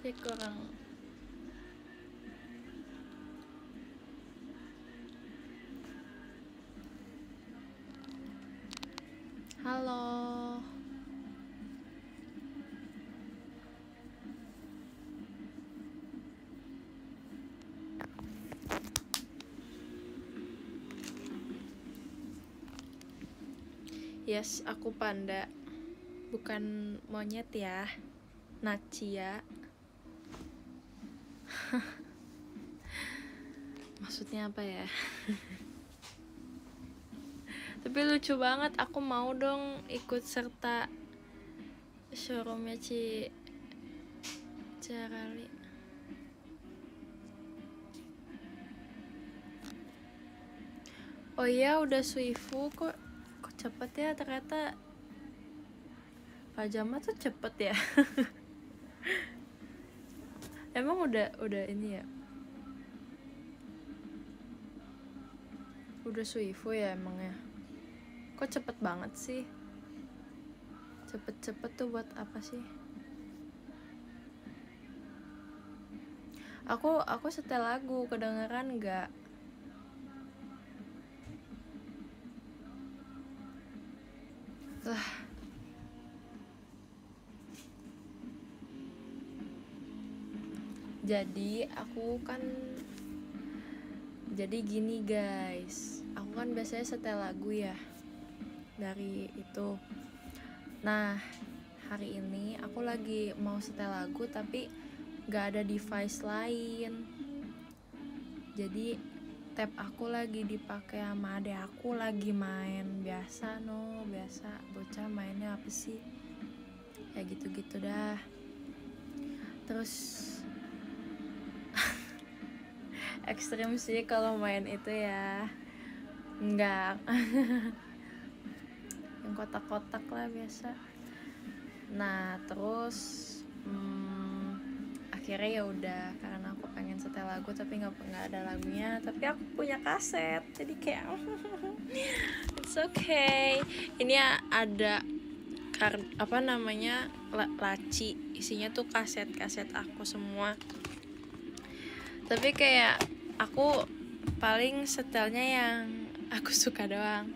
tapi kurang. Halo. Yes, aku panda. Bukan monyet ya. Nacia. Maksudnya apa ya? Tapi lucu banget, aku mau dong ikut serta showroomnya Carali. Oh iya, udah Suifu kok cepet ya ternyata. Pajama tuh cepet ya. Emang udah ini ya? Udah Suifu ya emangnya? Kok cepet banget sih? Cepet-cepet tuh buat apa sih? Aku setel lagu, kedengeran nggak? Lah. Jadi gini guys, aku kan biasanya setel lagu ya dari itu. Nah, hari ini aku lagi mau setel lagu tapi gak ada device lain. Jadi tab aku lagi dipakai sama adek aku lagi main biasa bocah mainnya apa sih? Ya gitu-gitu dah. Terus ekstrim sih kalau main itu ya. Enggak. Yang kotak-kotak lah biasa. Nah terus akhirnya ya udah, karena aku pengen setel lagu tapi nggak ada lagunya, tapi aku punya kaset jadi kayak it's okay. Ini ada laci, isinya tuh kaset aku semua, tapi kayak aku paling setelnya yang aku suka doang.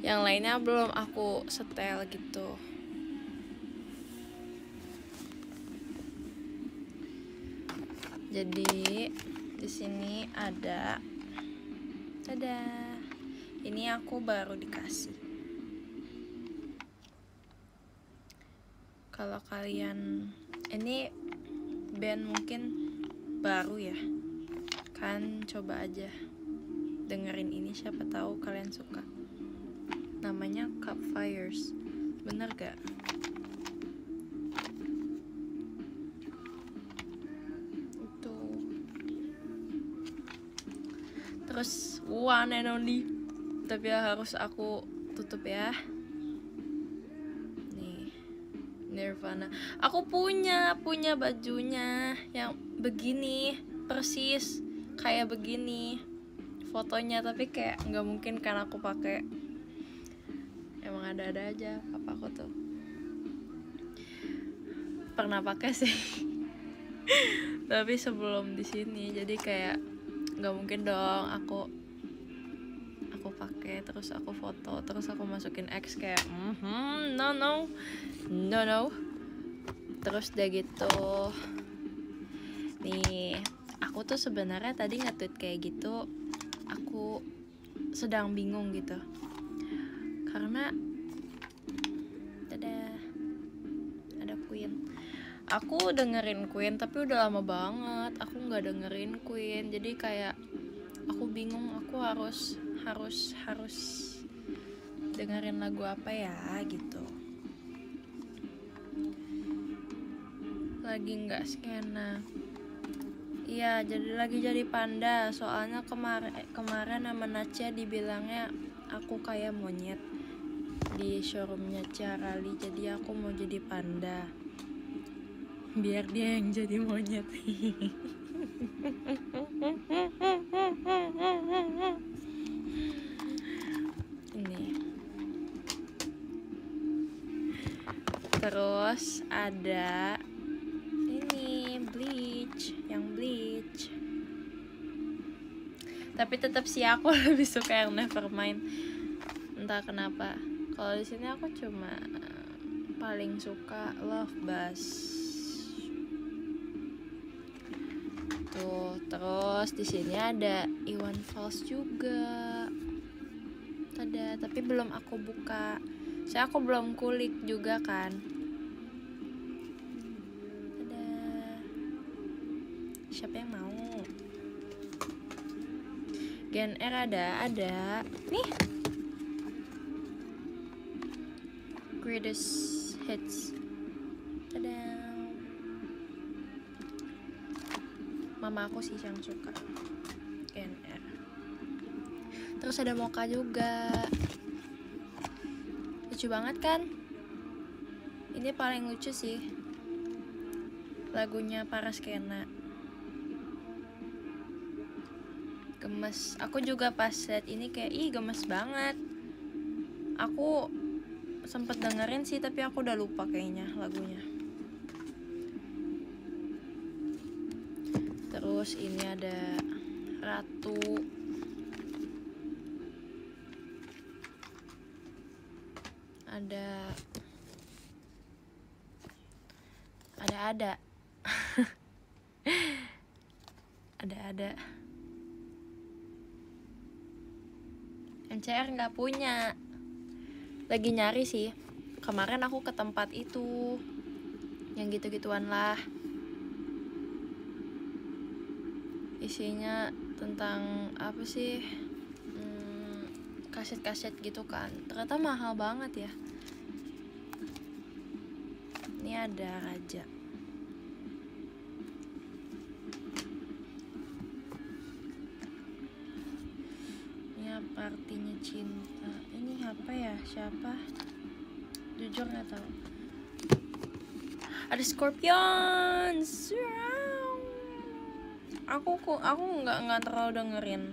Yang lainnya belum aku setel gitu. Jadi di sini ada ini aku baru dikasih. Kalau kalian ini band mungkin baru ya kan, coba aja dengerin ini, siapa tahu kalian suka. Namanya Campfires, bener gak? Itu terus one and only, tapi ya harus aku tutup ya. Nih Nirvana, aku punya bajunya yang begini persis kayak begini fotonya, tapi kayak nggak mungkin kan aku pakai. Emang ada aja papaku tuh pernah pakai sih. Tapi sebelum di sini, jadi kayak nggak mungkin dong aku pakai terus aku foto terus aku masukin X kayak no. Terus udah gitu nih, aku tuh sebenarnya tadi nge-tweet kayak gitu, aku sedang bingung gitu karena ada Queen. Aku dengerin Queen tapi udah lama banget aku nggak dengerin Queen, jadi kayak aku bingung aku harus dengerin lagu apa ya gitu. Lagi nggak skena. Iya, jadi panda. Soalnya kemarin sama Nacia dibilangnya aku kayak monyet di showroomnya Carali, jadi aku mau jadi panda biar dia yang jadi monyet. Ini terus ada Tapi tetap sih aku lebih suka yang Nevermind, entah kenapa. Kalau di sini aku cuma paling suka Love Buzz. Tuh, terus di sini ada Iwan Fals juga. Ada, tapi belum aku buka. Saya aku belum kulik juga kan. Ada. Siapa yang mau? Gen R ada. Nih. Greatest Hits. Ada. Mama aku sih yang suka Gen R. Terus ada Mocha juga. Lucu banget kan? Ini paling lucu sih. Lagunya Paraskena. Gemes. Aku juga pas liat ini kayak gemes banget. Aku sempet dengerin sih tapi aku udah lupa kayaknya lagunya. Terus ini ada Ratu. Ada MCR nggak punya, lagi nyari sih. Kemarin aku ke tempat itu yang gitu-gituan lah, isinya tentang apa sih, kaset-kaset gitu kan. Ternyata mahal banget ya. Ini ada Raja. Ini apa artinya cinta? Ini apa ya? Siapa? Jujur nggak tahu. Ada Scorpions. Aku nggak terlalu dengerin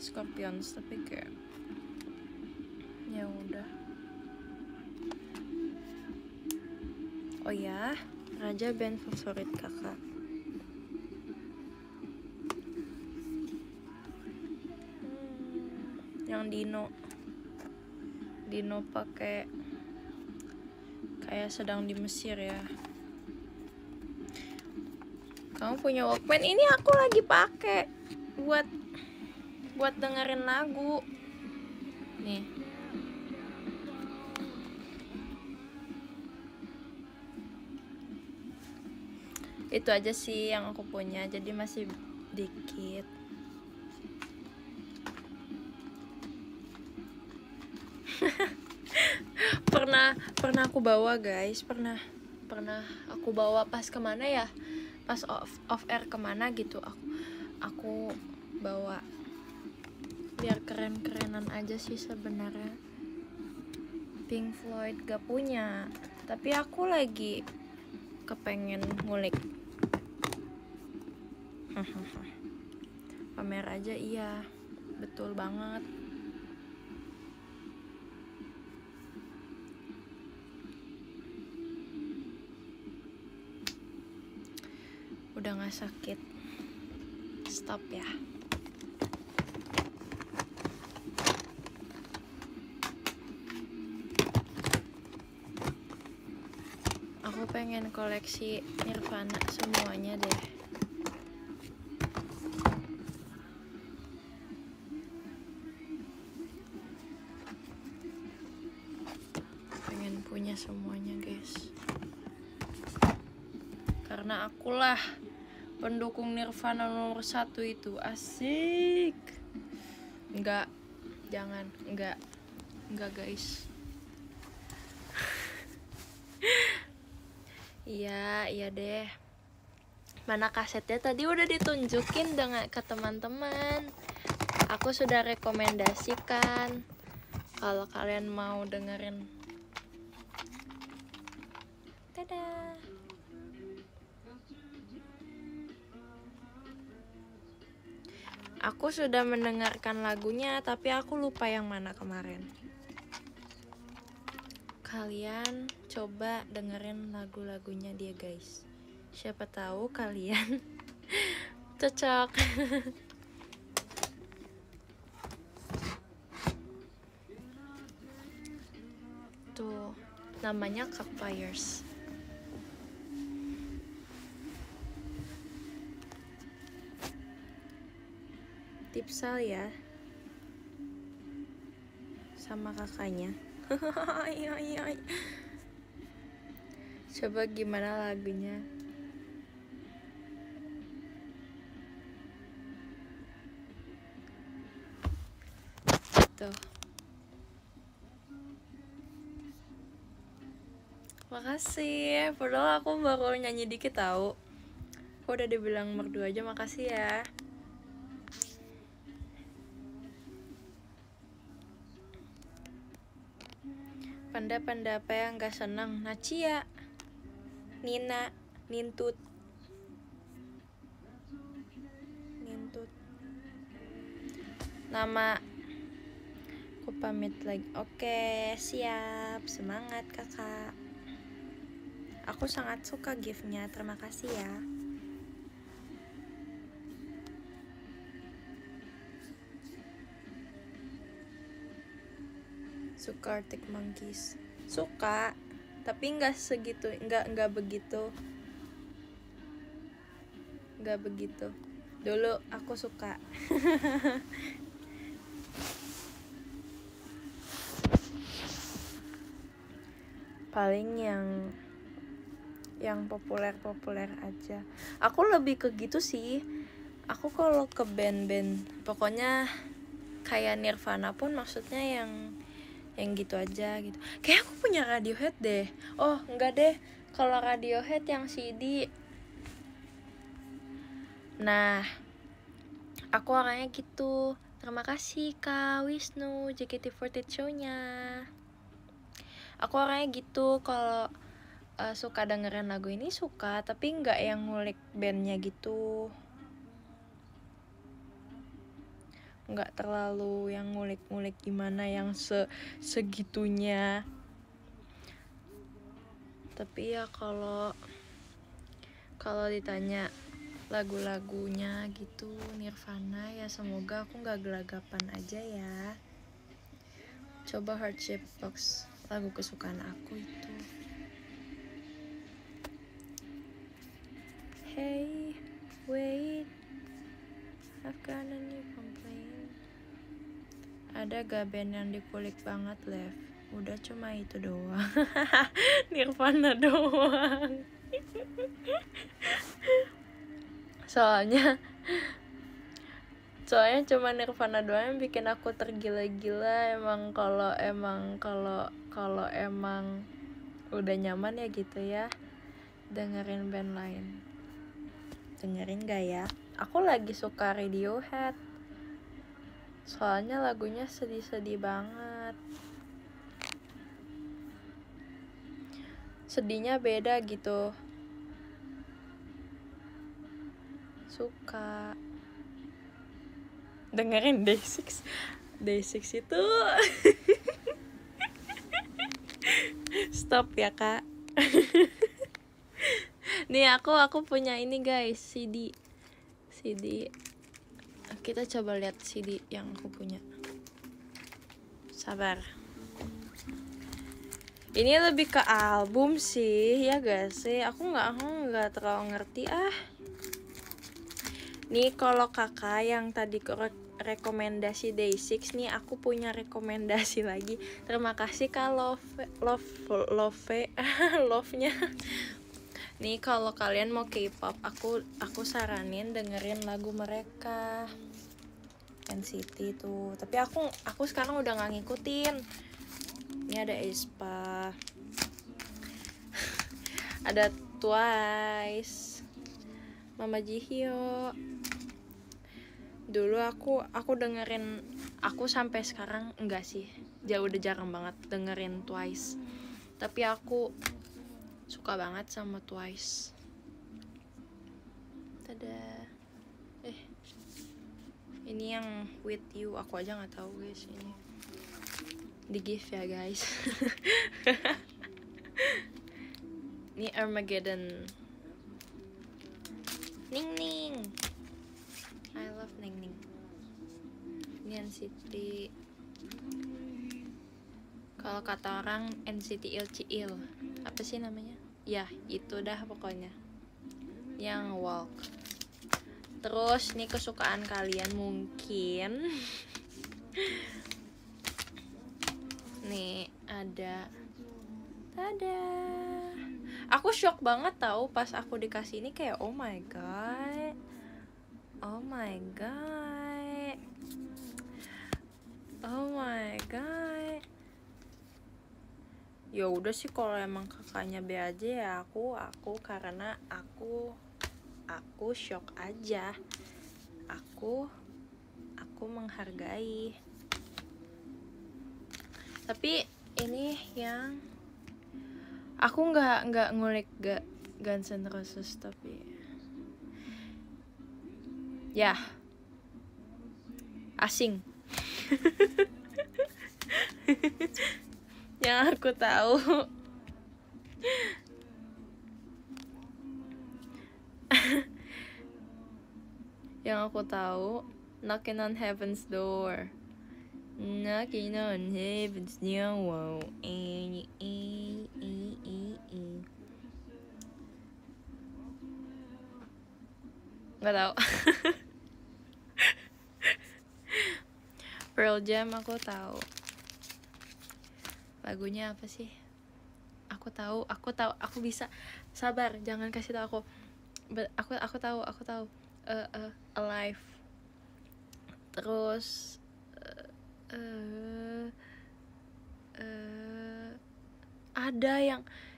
Scorpions, tapi kayak ya udah. Oh ya, Raja band favorit kakak. Yang Dino pakai kayak sedang di Mesir ya. Kamu punya Walkman? Ini aku lagi pakai buat dengerin lagu. Nih. Itu aja sih yang aku punya, jadi masih dikit. pernah aku bawa guys, pernah aku bawa pas kemana ya, pas off air kemana gitu, aku bawa biar keren-kerenan aja sih sebenarnya. Pink Floyd gak punya, tapi aku lagi kepengen ngulik. Pamer aja, iya betul banget. Udah gak sakit, stop ya. Aku pengen koleksi Nirvana semuanya deh. Pengen punya semuanya guys, karena akulah pendukung Nirvana nomor 1 itu. Asik. Enggak guys. Iya deh. Mana kasetnya tadi udah ditunjukin dengan ke teman-teman. Aku sudah rekomendasikan kalau kalian mau dengerin. Dadah. Aku sudah mendengarkan lagunya, tapi aku lupa yang mana kemarin. Kalian coba dengerin lagu-lagunya dia guys. Siapa tahu kalian cocok. namanya Campfires. Tipsal ya sama kakaknya. Coba gimana lagunya. Tuh. Makasih. Padahal aku baru nyanyi dikit tahu. Aku udah dibilang merdu aja, makasih ya. Panda apa yang gak seneng? Nacia, Nina, Nintut. Nama aku pamit lagi. Oke, siap. Semangat kakak. Aku sangat suka gift-nya. Terima kasih ya. Suka Arctic Monkeys. Suka, tapi nggak segitu, nggak begitu. Nggak begitu. Dulu aku suka. Paling yang populer aja. Aku lebih ke gitu sih. Aku kalau ke band-band, pokoknya kayak Nirvana pun maksudnya yang gitu aja gitu. Kayak aku punya Radiohead deh. Oh enggak deh, kalau Radiohead yang CD. Nah, aku orangnya gitu. Terima kasih Kak Wisnu, JKT48 show-nya. Aku orangnya gitu, kalau suka dengerin lagu ini suka, tapi nggak yang ngulik bandnya gitu. Nggak terlalu yang ngulik-ngulik gimana yang segitunya. Tapi ya kalau ditanya lagu-lagunya gitu Nirvana, ya semoga aku nggak gelagapan aja ya. Coba Heart Shaped Box, lagu kesukaan aku itu. Hey, wait, I've got a new complaint. Ada gak band yang dikulik banget, Lev? Udah cuma itu doang. Nirvana doang. Soalnya cuma Nirvana doang yang bikin aku tergila-gila. Emang kalau emang udah nyaman ya gitu ya, dengerin band lain. Dengerin gak ya? Aku lagi suka Radiohead. Soalnya lagunya sedih-sedih banget. Sedihnya beda gitu. Suka. Dengerin Day6 itu. Stop ya kak. Nih aku punya ini guys, CD. Kita coba lihat CD yang aku punya. Sabar. Ini lebih ke album sih, ya gak sih? Aku nggak terlalu ngerti Nih kalau kakak yang tadi rekomendasi Day6 nih, aku punya rekomendasi lagi. Terima kasih kak love-nya. Nih kalau kalian mau K-pop, aku saranin dengerin lagu mereka, NCT tuh. Tapi aku sekarang udah nggak ngikutin. Ini ada aespa, ada Twice, Mama Jihyo. Dulu aku dengerin, aku sampai sekarang enggak sih, udah jarang banget dengerin Twice. Tapi aku suka banget sama Twice. Tada. Ini yang With You, aku aja nggak tahu guys ini. Di gift ya guys. Ini Armageddon. Ning. I love Ning. Ini NCT. Kalau kata orang NCT Il apa sih namanya? Ya itu dah pokoknya yang walk. Terus nih kesukaan kalian mungkin nih ada, tada, aku shock banget tahu pas aku dikasih ini, kayak oh my god, oh my god, oh my god. Ya udah sih, kalau emang kakaknya B aja ya aku karena aku shock aja. Aku menghargai. Tapi ini yang aku nggak ngulik Guns N' Roses, tapi ya asing. Yang aku tahu Knocking on Heaven's Door. Knocking on Heaven's Door. Wow. Nggak tahu. Pearl Jam aku tahu. Lagunya apa sih? Aku tahu. Aku bisa. Sabar, jangan kasih tahu aku. Aku tahu. Alive. Terus ada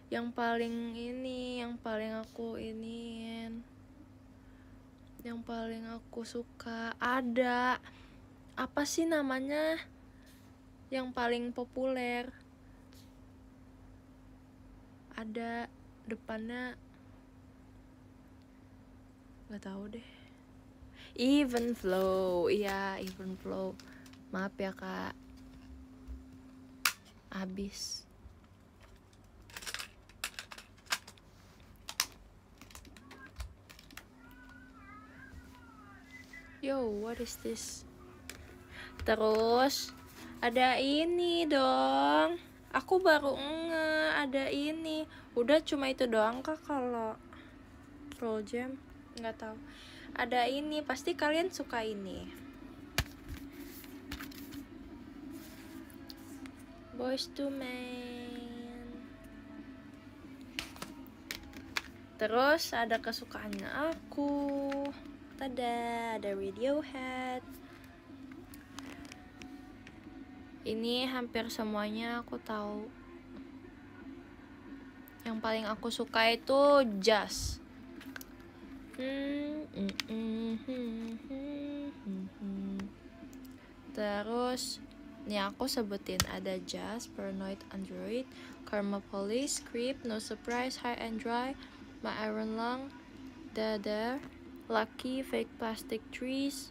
yang paling ini, yang paling aku iniin, yang paling aku suka. Ada apa sih namanya yang paling populer? Ada depannya, nggak tahu deh. Even Flow, iya Even Flow. Maaf ya kak, abis. Yo, what is this? Terus ada ini dong. Aku baru ada ini. Udah cuma itu doang kak kalau Pearl Jam, nggak tahu. Ada ini, pasti kalian suka ini. Boyz II Men. Terus ada kesukaannya aku. Tada, ada Radiohead. Ini hampir semuanya aku tahu. Yang paling aku suka itu jazz. Terus nih aku sebutin, ada Jazz, Paranoid Android, Karma Police, Creep, No Surprise, High and Dry, My Iron Lung, Dada, Lucky, Fake Plastic Trees.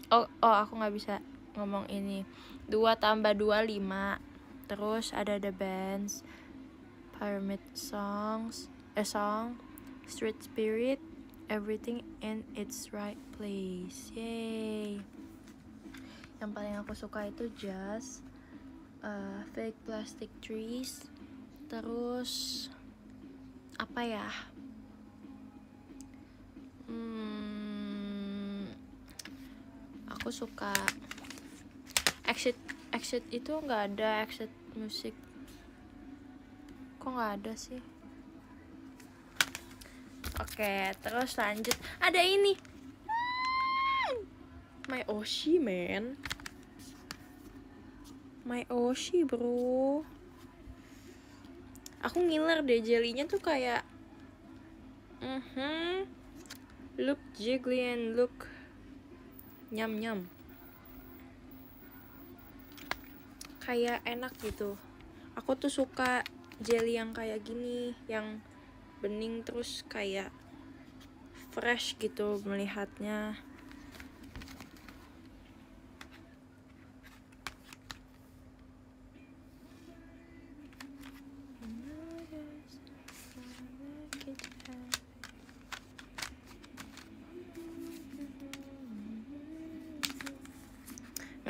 Oh aku nggak bisa ngomong ini. 2 tambah 2 5. Terus ada The Bands, Pyramid Song, Street Spirit, Everything in its Right Place. Yay. Yang paling aku suka itu Jazz, Fake Plastic Trees. Terus apa ya? Aku suka Exit itu nggak ada, Exit Music. Kok nggak ada sih? Oke, terus lanjut. Ada ini. My Oshi, man. My Oshi, bro. Aku ngiler deh, jelinya tuh kayak look jiggly and look nyam. Kayak enak gitu. Aku tuh suka jelly yang kayak gini, yang bening terus kayak fresh gitu melihatnya.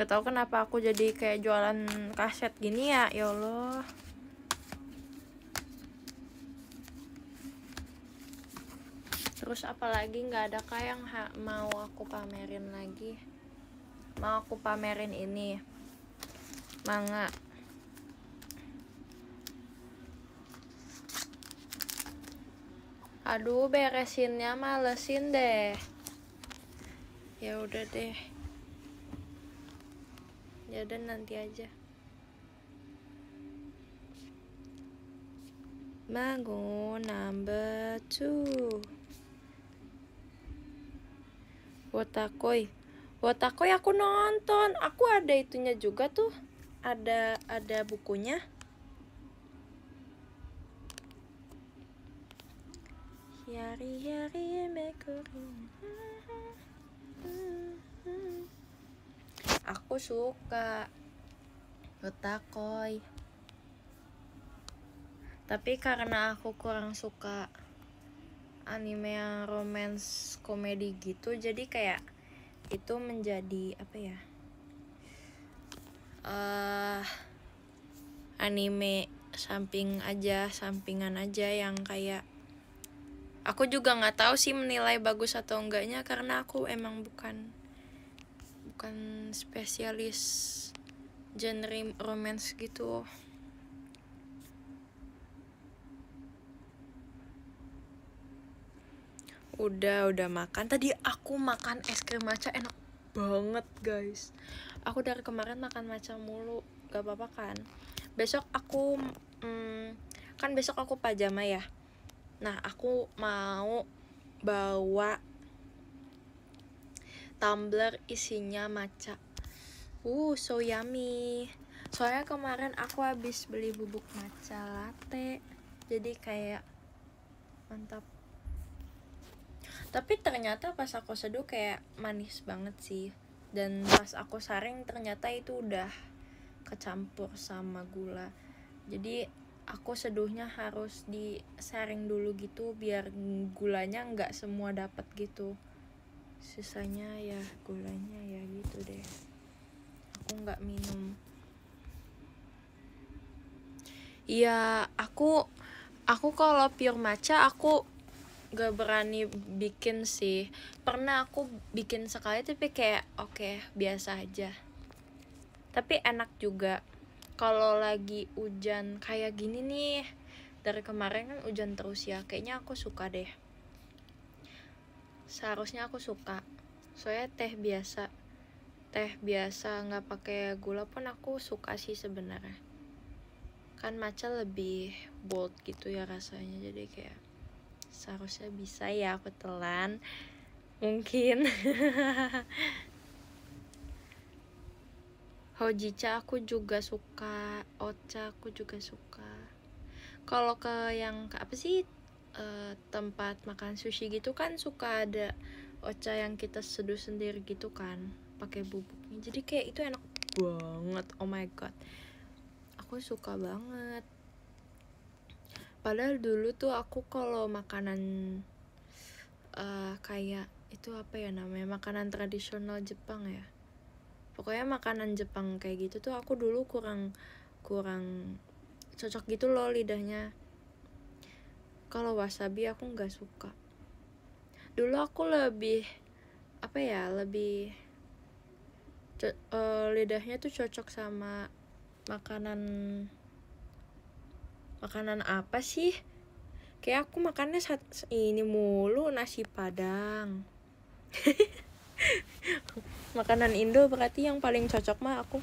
Gak tahu kenapa aku jadi kayak jualan kaset gini ya, ya Allah. Terus apalagi nggak ada kayak yang mau aku pamerin lagi. Mau aku pamerin ini manga. Aduh, beresinnya malesin deh. Ya udah deh. Ya udah nanti aja. Bangun number 2. Wotakoi aku nonton. Aku ada itunya juga tuh. Ada bukunya. Yari mekuri. Aku suka Wotakoi. Tapi karena aku kurang suka anime yang romance komedi gitu, jadi kayak itu menjadi apa ya, anime sampingan aja yang kayak aku juga nggak tahu sih menilai bagus atau enggaknya, karena aku emang bukan spesialis genre romance gitu. Udah makan. Tadi aku makan es krim matcha, enak banget guys. Aku dari kemarin makan matcha mulu. Gak apa-apa kan. Besok aku kan besok aku pajama ya. Nah, aku mau bawa tumbler isinya matcha. So yummy. Soalnya kemarin aku habis beli bubuk matcha latte, jadi kayak mantap. Tapi ternyata pas aku seduh kayak manis banget sih. Dan pas aku saring ternyata itu udah kecampur sama gula. Jadi aku seduhnya harus disaring dulu gitu biar gulanya nggak semua dapat gitu. Sisanya ya gulanya ya gitu deh. Aku nggak minum. Iya, aku kalau pure matcha aku gak berani bikin sih. Pernah aku bikin sekali tapi kayak oke, biasa aja. Tapi enak juga kalau lagi hujan kayak gini nih. Dari kemarin kan hujan terus ya. Kayaknya aku suka deh. Seharusnya aku suka. Soalnya teh biasa nggak pakai gula pun aku suka sih sebenarnya. Kan matcha lebih bold gitu ya rasanya, jadi kayak seharusnya bisa ya, aku telan mungkin. Hojicha aku juga suka, ocha aku juga suka. Kalau ke yang apa sih, tempat makan sushi gitu kan suka ada ocha yang kita seduh sendiri gitu kan, pakai bubuknya, jadi kayak itu enak banget. Oh my god, aku suka banget. Padahal dulu tuh aku kalau makanan kayak itu apa ya namanya, makanan tradisional Jepang ya, pokoknya makanan Jepang kayak gitu tuh aku dulu kurang cocok gitu loh lidahnya. Kalau wasabi aku nggak suka. Dulu aku lebih apa ya, lebih lidahnya tuh cocok sama makanan apa sih, kayak aku makannya ini mulu, nasi padang. Makanan Indo berarti yang paling cocok mah aku.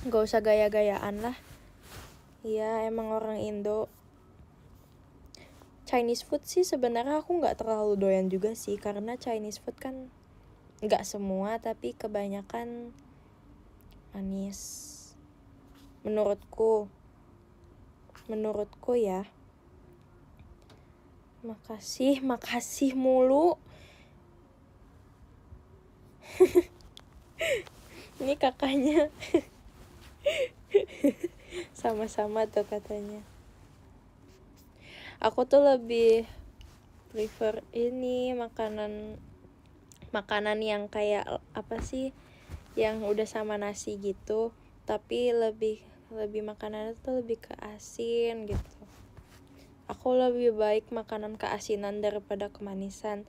Gak usah gaya-gayaan lah. Iya, emang orang Indo. Chinese food sih sebenarnya aku nggak terlalu doyan juga sih, karena Chinese food kan nggak semua tapi kebanyakan manis. Menurutku ya. Makasih mulu. Ini kakaknya. Sama-sama tuh katanya. Aku tuh lebih prefer ini makanan yang kayak apa sih, yang udah sama nasi gitu, tapi lebih makanannya tuh lebih ke asin gitu. Aku lebih baik makanan keasinan daripada kemanisan,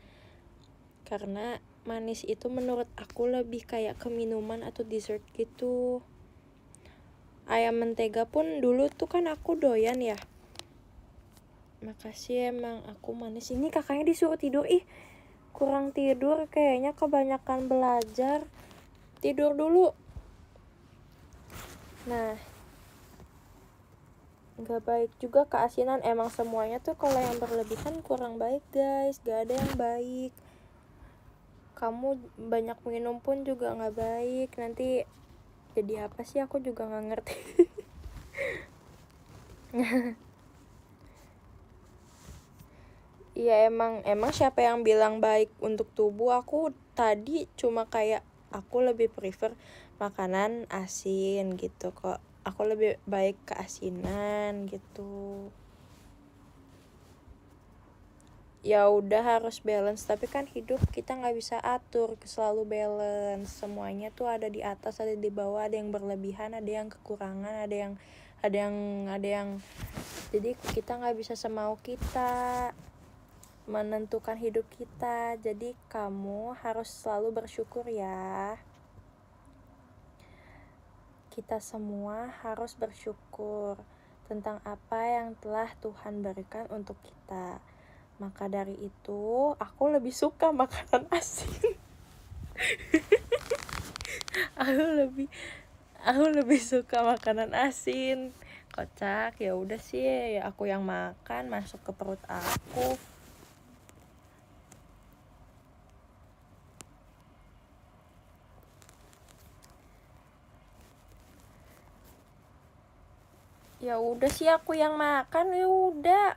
karena manis itu menurut aku lebih kayak ke minuman atau dessert gitu. Ayam mentega pun dulu tuh kan aku doyan ya. Makasih, emang aku manis. Ini kakaknya disuruh tidur. Ih, kurang tidur kayaknya, kebanyakan belajar. Tidur dulu. Nah, gak baik juga keasinan. Emang semuanya tuh kalau yang berlebihan kurang baik guys. Gak ada yang baik. Kamu banyak minum pun juga gak baik. Nanti jadi apa sih, aku juga gak ngerti. Iya, emang siapa yang bilang baik untuk tubuh. Aku tadi cuma kayak aku lebih prefer makanan asin gitu kok. Aku lebih baik keasinan gitu. Ya udah, harus balance, tapi kan hidup kita nggak bisa atur selalu balance. Semuanya tuh ada di atas, ada di bawah, ada yang berlebihan, ada yang kekurangan, ada yang jadi kita nggak bisa semau kita menentukan hidup kita. Jadi kamu harus selalu bersyukur ya. Kita semua harus bersyukur tentang apa yang telah Tuhan berikan untuk kita. Maka dari itu, aku lebih suka makanan asin. aku lebih suka makanan asin. Kocak, ya udah sih, ya aku yang makan masuk ke perut aku. Ya udah sih, aku yang makan. Ya udah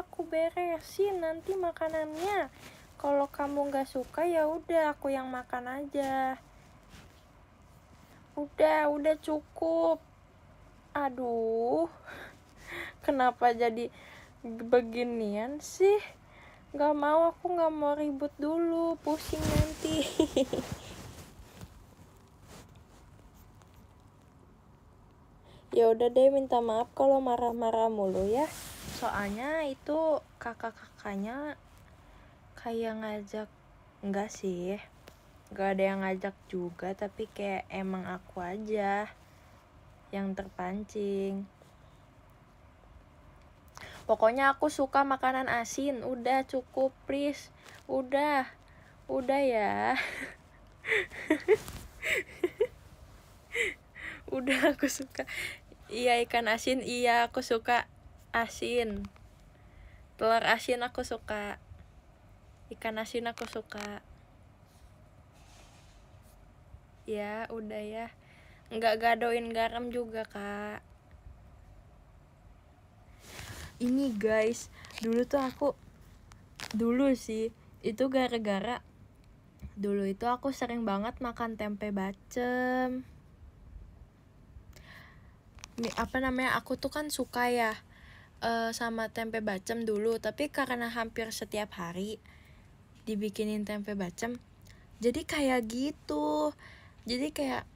aku beresin nanti makanannya. Kalau kamu nggak suka ya udah aku yang makan aja. Udah cukup. Aduh, kenapa jadi beginian sih? Nggak mau, aku nggak mau ribut dulu, pusing nanti. Ya udah deh, minta maaf kalau marah-marah mulu ya. Soalnya itu kakak-kakaknya kayak ngajak, enggak sih, enggak ada yang ngajak juga, tapi kayak emang aku aja yang terpancing. Pokoknya aku suka makanan asin. Udah cukup please. Udah ya. Udah, aku suka. Iya, ikan asin, iya aku suka asin. Telur asin aku suka. Ikan asin aku suka. Ya udah ya, nggak gadoin garam juga kak. Ini guys, dulu sih itu gara-gara dulu itu aku sering banget makan tempe bacem. Aku tuh kan suka ya sama tempe bacem dulu, tapi karena hampir setiap hari dibikinin tempe bacem, jadi kayak gitu. Jadi kayak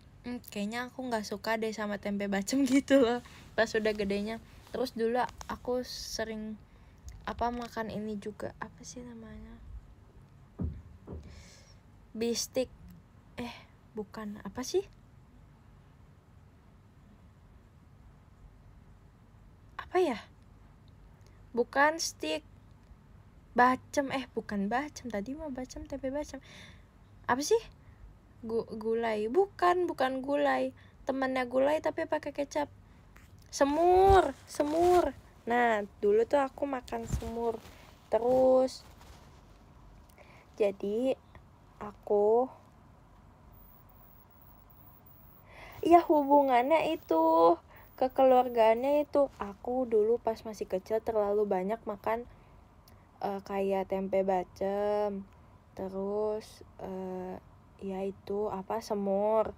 kayaknya aku nggak suka deh sama tempe bacem gitu loh pas udah gedenya. Terus dulu aku sering makan ini juga, apa sih namanya, bistik, bukan, apa sih, apa ya, bukan stick, bacem, bukan bacem, tadi mah bacem, tempe bacem, apa sih, gulai, bukan gulai, temannya gulai tapi pakai kecap, semur. Nah dulu tuh aku makan semur terus, jadi aku hubungannya itu kekeluargaannya itu, aku dulu pas masih kecil terlalu banyak makan kayak tempe bacem, terus ya itu semur.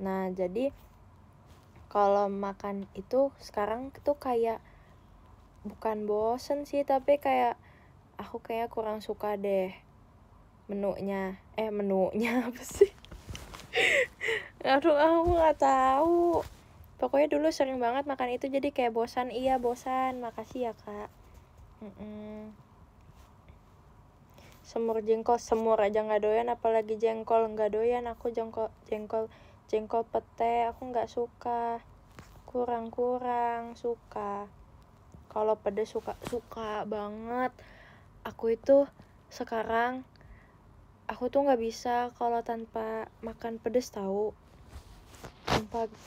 Nah jadi kalau makan itu sekarang tuh kayak bukan bosen sih, tapi kayak aku kayak kurang suka deh menunya apa sih Aduh, aku nggak tahu. Pokoknya dulu sering banget makan itu jadi kayak bosan. Iya bosan. Makasih ya kak. Semur jengkol, semur aja nggak doyan, apalagi jengkol nggak doyan. Aku jengkol pete aku nggak suka, kurang suka. Kalau pedes suka banget. Aku itu sekarang aku tuh nggak bisa kalau tanpa makan pedes tahu.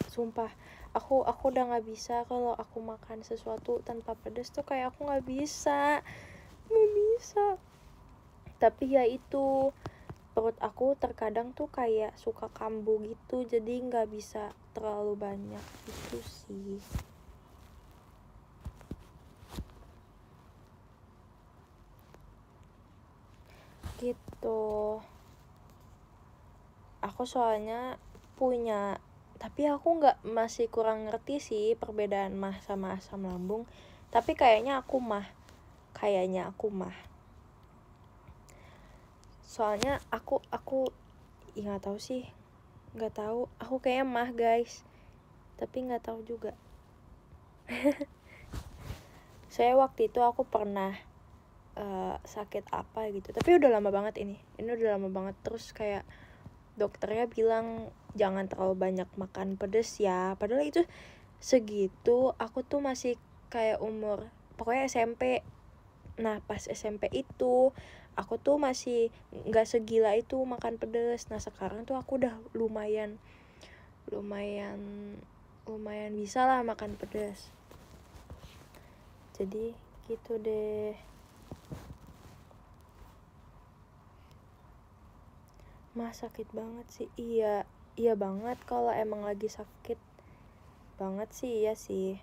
Sumpah aku udah nggak bisa kalau aku makan sesuatu tanpa pedes tuh, kayak aku nggak bisa. Tapi ya itu, perut aku terkadang tuh kayak suka kambuh gitu, jadi nggak bisa terlalu banyak itu sih. Gitu. Aku soalnya punya, tapi aku masih kurang ngerti sih perbedaan mah sama asam lambung. Tapi kayaknya aku mah. Soalnya aku nggak tahu sih, nggak tahu. Aku kayaknya mah guys, tapi nggak tahu juga. Saya waktu itu aku pernah sakit apa gitu, tapi udah lama banget ini udah lama banget. Terus kayak dokternya bilang jangan terlalu banyak makan pedes ya, padahal itu segitu aku tuh masih kayak umur pokoknya SMP. Nah pas SMP itu aku tuh masih nggak segila itu makan pedes. Nah sekarang tuh aku udah lumayan bisa lah makan pedes. Jadi gitu deh. Mah sakit banget sih. Iya banget, kalau emang lagi sakit banget sih iya sih.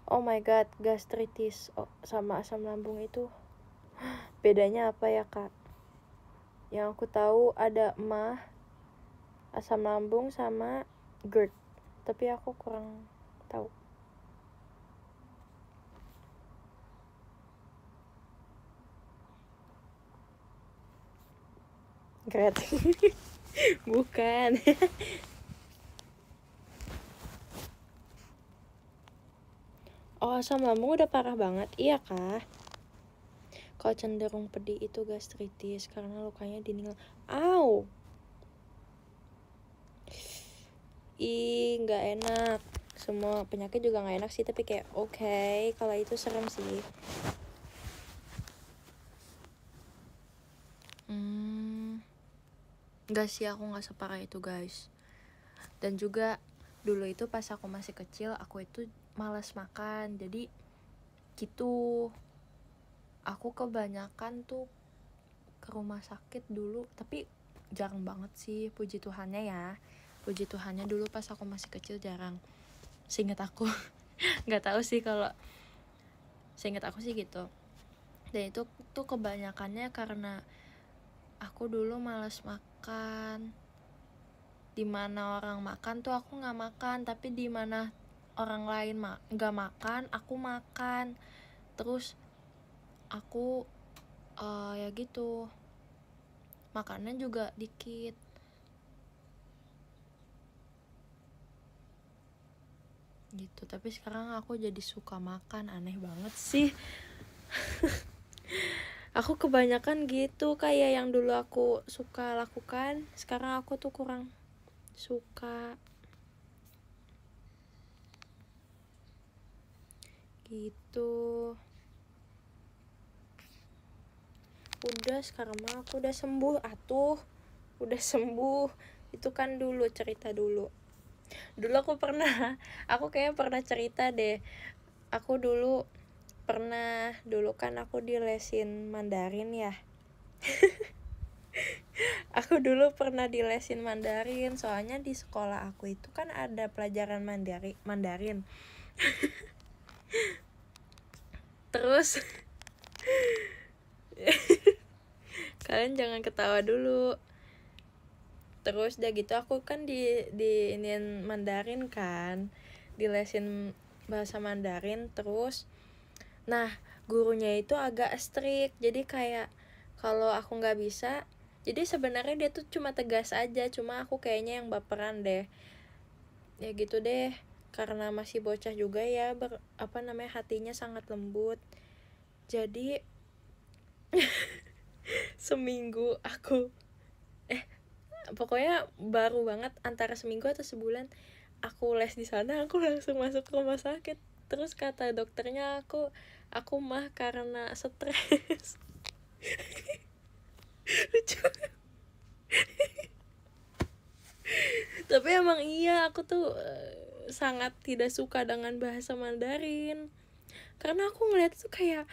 Oh my god, gastritis sama asam lambung itu bedanya apa ya kak? Yang aku tahu ada mah, asam lambung sama GERD, tapi aku kurang tahu. GERD bukan. Oh asam lambung udah parah banget, iya kah? Kalau cenderung pedih itu gastritis karena lukanya di ninggal. Au, nggak enak. Semua penyakit juga nggak enak sih, tapi kayak oke, kalau itu serem sih. Nggak sih, aku nggak separah itu guys. Dan juga dulu itu pas aku masih kecil, aku itu malas makan, jadi gitu. Aku kebanyakan tuh ke rumah sakit dulu, tapi jarang banget sih, puji Tuhannya ya. Puji Tuhannya dulu pas aku masih kecil jarang, seingat aku. Nggak tahu sih, kalau seingat aku sih gitu. Dan itu tuh kebanyakannya karena aku dulu malas makan. Dimana orang makan tuh aku nggak makan, tapi dimana orang lain nggak makan aku makan. Terus aku ya gitu, makannya juga dikit gitu. Tapi sekarang aku jadi suka makan, aneh banget sih. Aku kebanyakan gitu, kayak yang dulu aku suka lakukan, sekarang aku tuh kurang suka gitu. Udah sekarang mah aku udah sembuh atuh, udah sembuh. Itu kan dulu cerita dulu aku kayaknya pernah cerita deh. Aku dulu kan aku dilesin Mandarin ya. Aku dulu pernah dilesin Mandarin, soalnya di sekolah aku itu kan ada pelajaran Mandarin. Terus kalian jangan ketawa dulu. Terus udah gitu aku kan di iniin Mandarin kan, dilesin bahasa Mandarin. Terus nah gurunya itu agak strict, jadi kayak kalau aku nggak bisa Jadi sebenarnya dia tuh cuma tegas aja, cuma aku kayaknya yang baperan deh. Ya gitu deh, karena masih bocah juga ya, hatinya sangat lembut. Jadi seminggu aku pokoknya baru banget, antara seminggu atau sebulan aku les di sana, aku langsung masuk ke rumah sakit. Terus kata dokternya aku mah karena stres. Lucu. Tapi emang iya, aku tuh sangat tidak suka dengan bahasa Mandarin, karena aku ngeliat tuh kayak,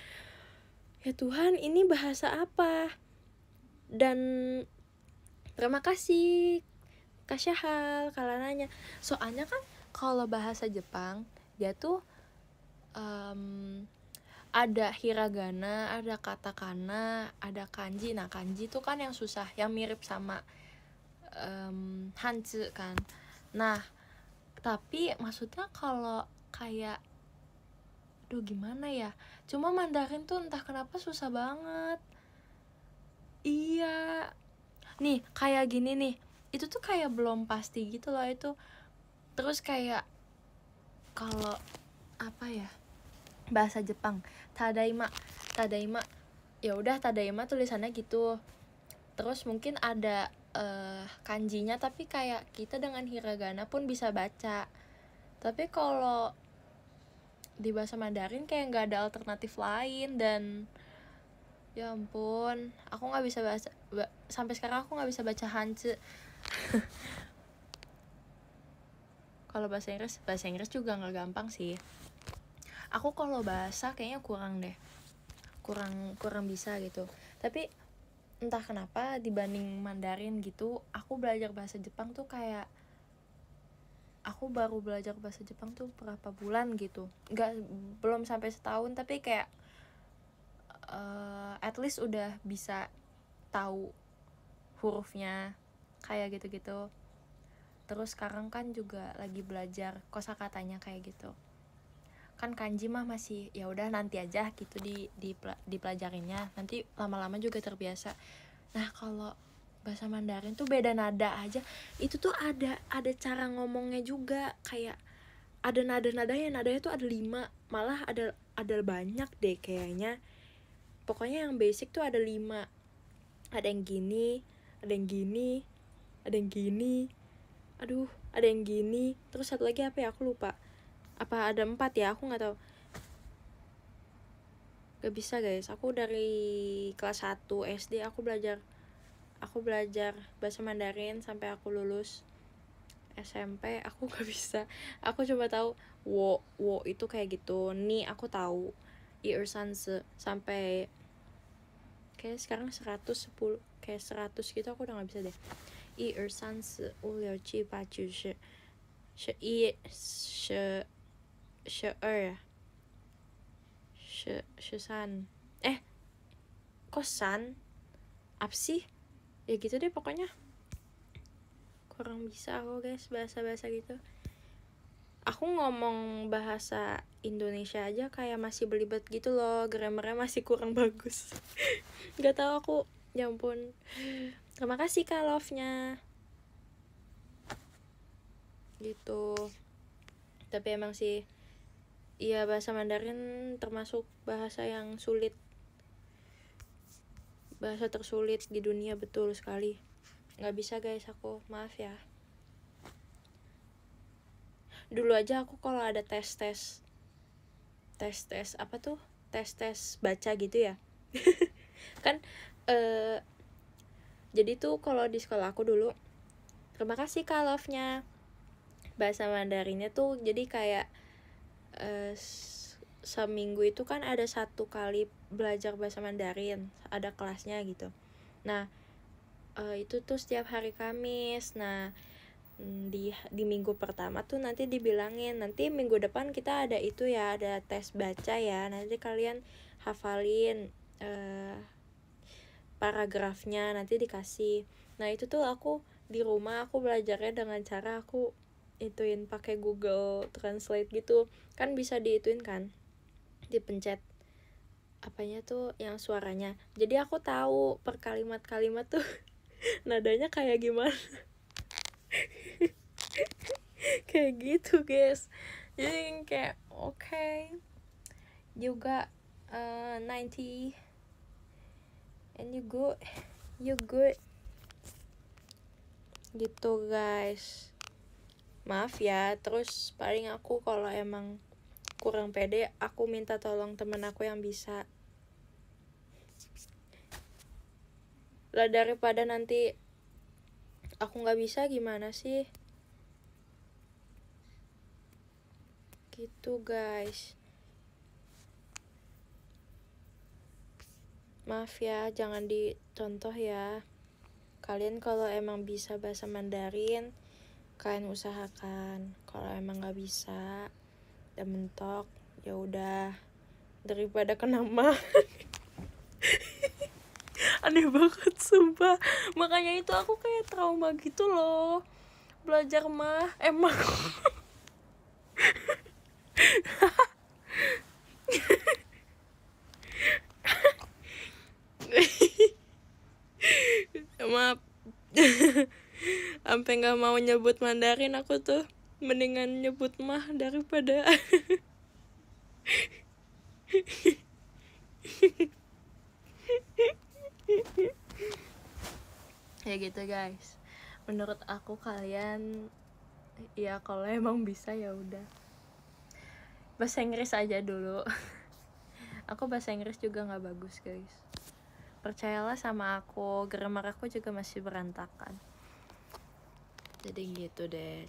ya Tuhan, ini bahasa apa? Dan terima kasih Kak Syahal kalau nanya. Soalnya kan kalau bahasa Jepang dia tuh ada hiragana, ada katakana, ada kanji. Nah kanji tuh kan yang susah, yang mirip sama Hanzi kan. Nah tapi maksudnya kalau kayak, gimana ya, cuma Mandarin tuh entah kenapa susah banget. Iya, nih kayak gini nih, itu tuh kayak belum pasti gitu loh itu. Terus kayak kalau apa ya, bahasa Jepang, tadaima ya udah tadaima tulisannya gitu. Terus mungkin ada kanjinya, tapi kayak kita dengan hiragana pun bisa baca. Tapi kalau di bahasa Mandarin kayak nggak ada alternatif lain. Dan ya ampun, aku nggak bisa sampai sekarang aku nggak bisa baca Hanzi. Kalau bahasa Inggris juga nggak gampang sih. Aku kalau bahasa kayaknya kurang bisa gitu. Tapi entah kenapa dibanding Mandarin gitu, aku belajar bahasa Jepang tuh kayak, aku baru belajar bahasa Jepang tuh berapa bulan gitu, belum sampai setahun, tapi kayak at least udah bisa tahu hurufnya kayak gitu-gitu. Terus sekarang kan juga lagi belajar kosakatanya kayak gitu. Kan kanji mah masih ya udah nanti aja gitu dipelajarinya, nanti lama-lama juga terbiasa. Nah kalau bahasa Mandarin tuh beda nada aja, itu tuh ada cara ngomongnya juga, kayak ada nadanya tuh ada 5, malah ada banyak deh kayaknya. Pokoknya yang basic tuh ada 5, ada yang gini, ada yang gini, ada yang gini, ada yang gini, terus satu lagi apa ya, aku lupa, apa ada 4 ya, aku nggak tahu. Gak bisa guys, aku dari kelas 1 SD aku belajar bahasa Mandarin sampai aku lulus SMP. Aku gak bisa, aku coba tahu wo itu kayak gitu, ni aku tahu sanse sampai kayak sekarang 110, kayak 100 gitu aku udah gak bisa deh. sanse liu qi ba ju shi san kosan apa sih ya gitu deh, pokoknya kurang bisa aku guys bahasa gitu. Aku ngomong bahasa Indonesia aja kayak masih belibet gitu loh, grammarnya masih kurang bagus. Gak tahu aku, ya ampun. Terima kasih Kak Love-nya gitu. Tapi emang sih iya, bahasa Mandarin termasuk bahasa yang sulit, bahasa tersulit di dunia, betul sekali. Gak bisa guys, aku maaf ya. Dulu aja aku kalau ada tes apa tuh, tes baca gitu ya. Kan jadi tuh kalau di sekolah aku dulu, terima kasih Kak Love-nya, bahasa Mandarinnya tuh jadi kayak seminggu itu kan ada 1 kali belajar bahasa Mandarin, ada kelasnya gitu. Nah itu tuh setiap hari Kamis. Nah di minggu pertama tuh nanti dibilangin, nanti minggu depan kita ada itu ya, ada tes baca ya, nanti kalian hafalin paragrafnya, nanti dikasih. Nah itu tuh aku di rumah aku belajarnya dengan cara aku ituin pakai Google Translate gitu kan, bisa diituin kan, dipencet apanya tuh yang suaranya, jadi aku tahu per kalimat-kalimat tuh nadanya kayak gimana. Kayak gitu guys. Jadi kayak okay, you got 90 and you good gitu guys. Maaf ya. Terus paling aku kalau emang kurang pede, aku minta tolong temen aku yang bisa lah, daripada nanti aku nggak bisa gimana sih gitu guys. Maaf ya, jangan dicontoh ya. Kalian kalau emang bisa bahasa Mandarin, kalian usahakan. Kalau emang nggak bisa dan mentok, ya udah, daripada kena mah. Aneh banget sumpah. Makanya itu aku kayak trauma gitu loh belajar mah emang. Maaf. Sampai nggak mau nyebut Mandarin aku tuh, mendingan nyebut mah daripada. Ya gitu guys. Menurut aku kalian ya kalau emang bisa ya udah bahasa Inggris aja dulu. Aku bahasa Inggris juga nggak bagus guys, percayalah sama aku, grammar aku juga masih berantakan. Jadi gitu deh,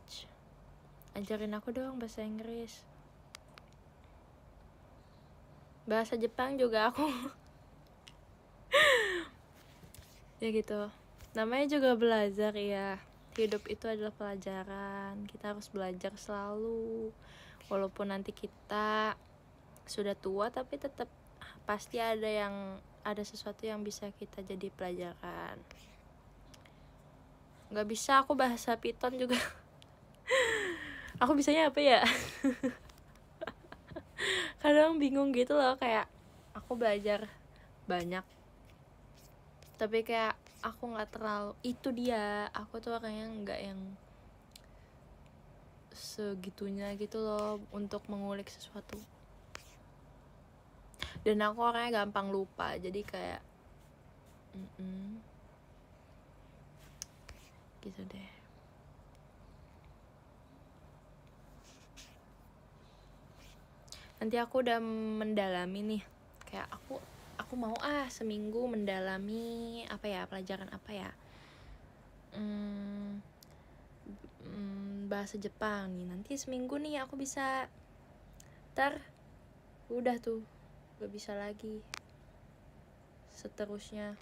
ajarin aku dong bahasa Inggris. Bahasa Jepang juga aku. Ya gitu, namanya juga belajar ya. Hidup itu adalah pelajaran, kita harus belajar selalu. Walaupun nanti kita sudah tua, tapi tetap pasti ada sesuatu yang bisa kita jadi pelajaran. Nggak bisa aku bahasa Python juga. Aku bisanya apa ya? Kadang bingung gitu loh, kayak aku belajar banyak tapi kayak aku nggak terlalu, itu dia, aku tuh orangnya nggak yang segitunya gitu loh untuk mengulik sesuatu, dan aku orangnya gampang lupa, jadi kayak gitu deh. Nanti aku udah mendalami nih, kayak aku mau seminggu mendalami apa ya, pelajaran apa ya, bahasa Jepang nih. Nanti seminggu nih aku bisa, ntar udah tuh gak bisa lagi seterusnya.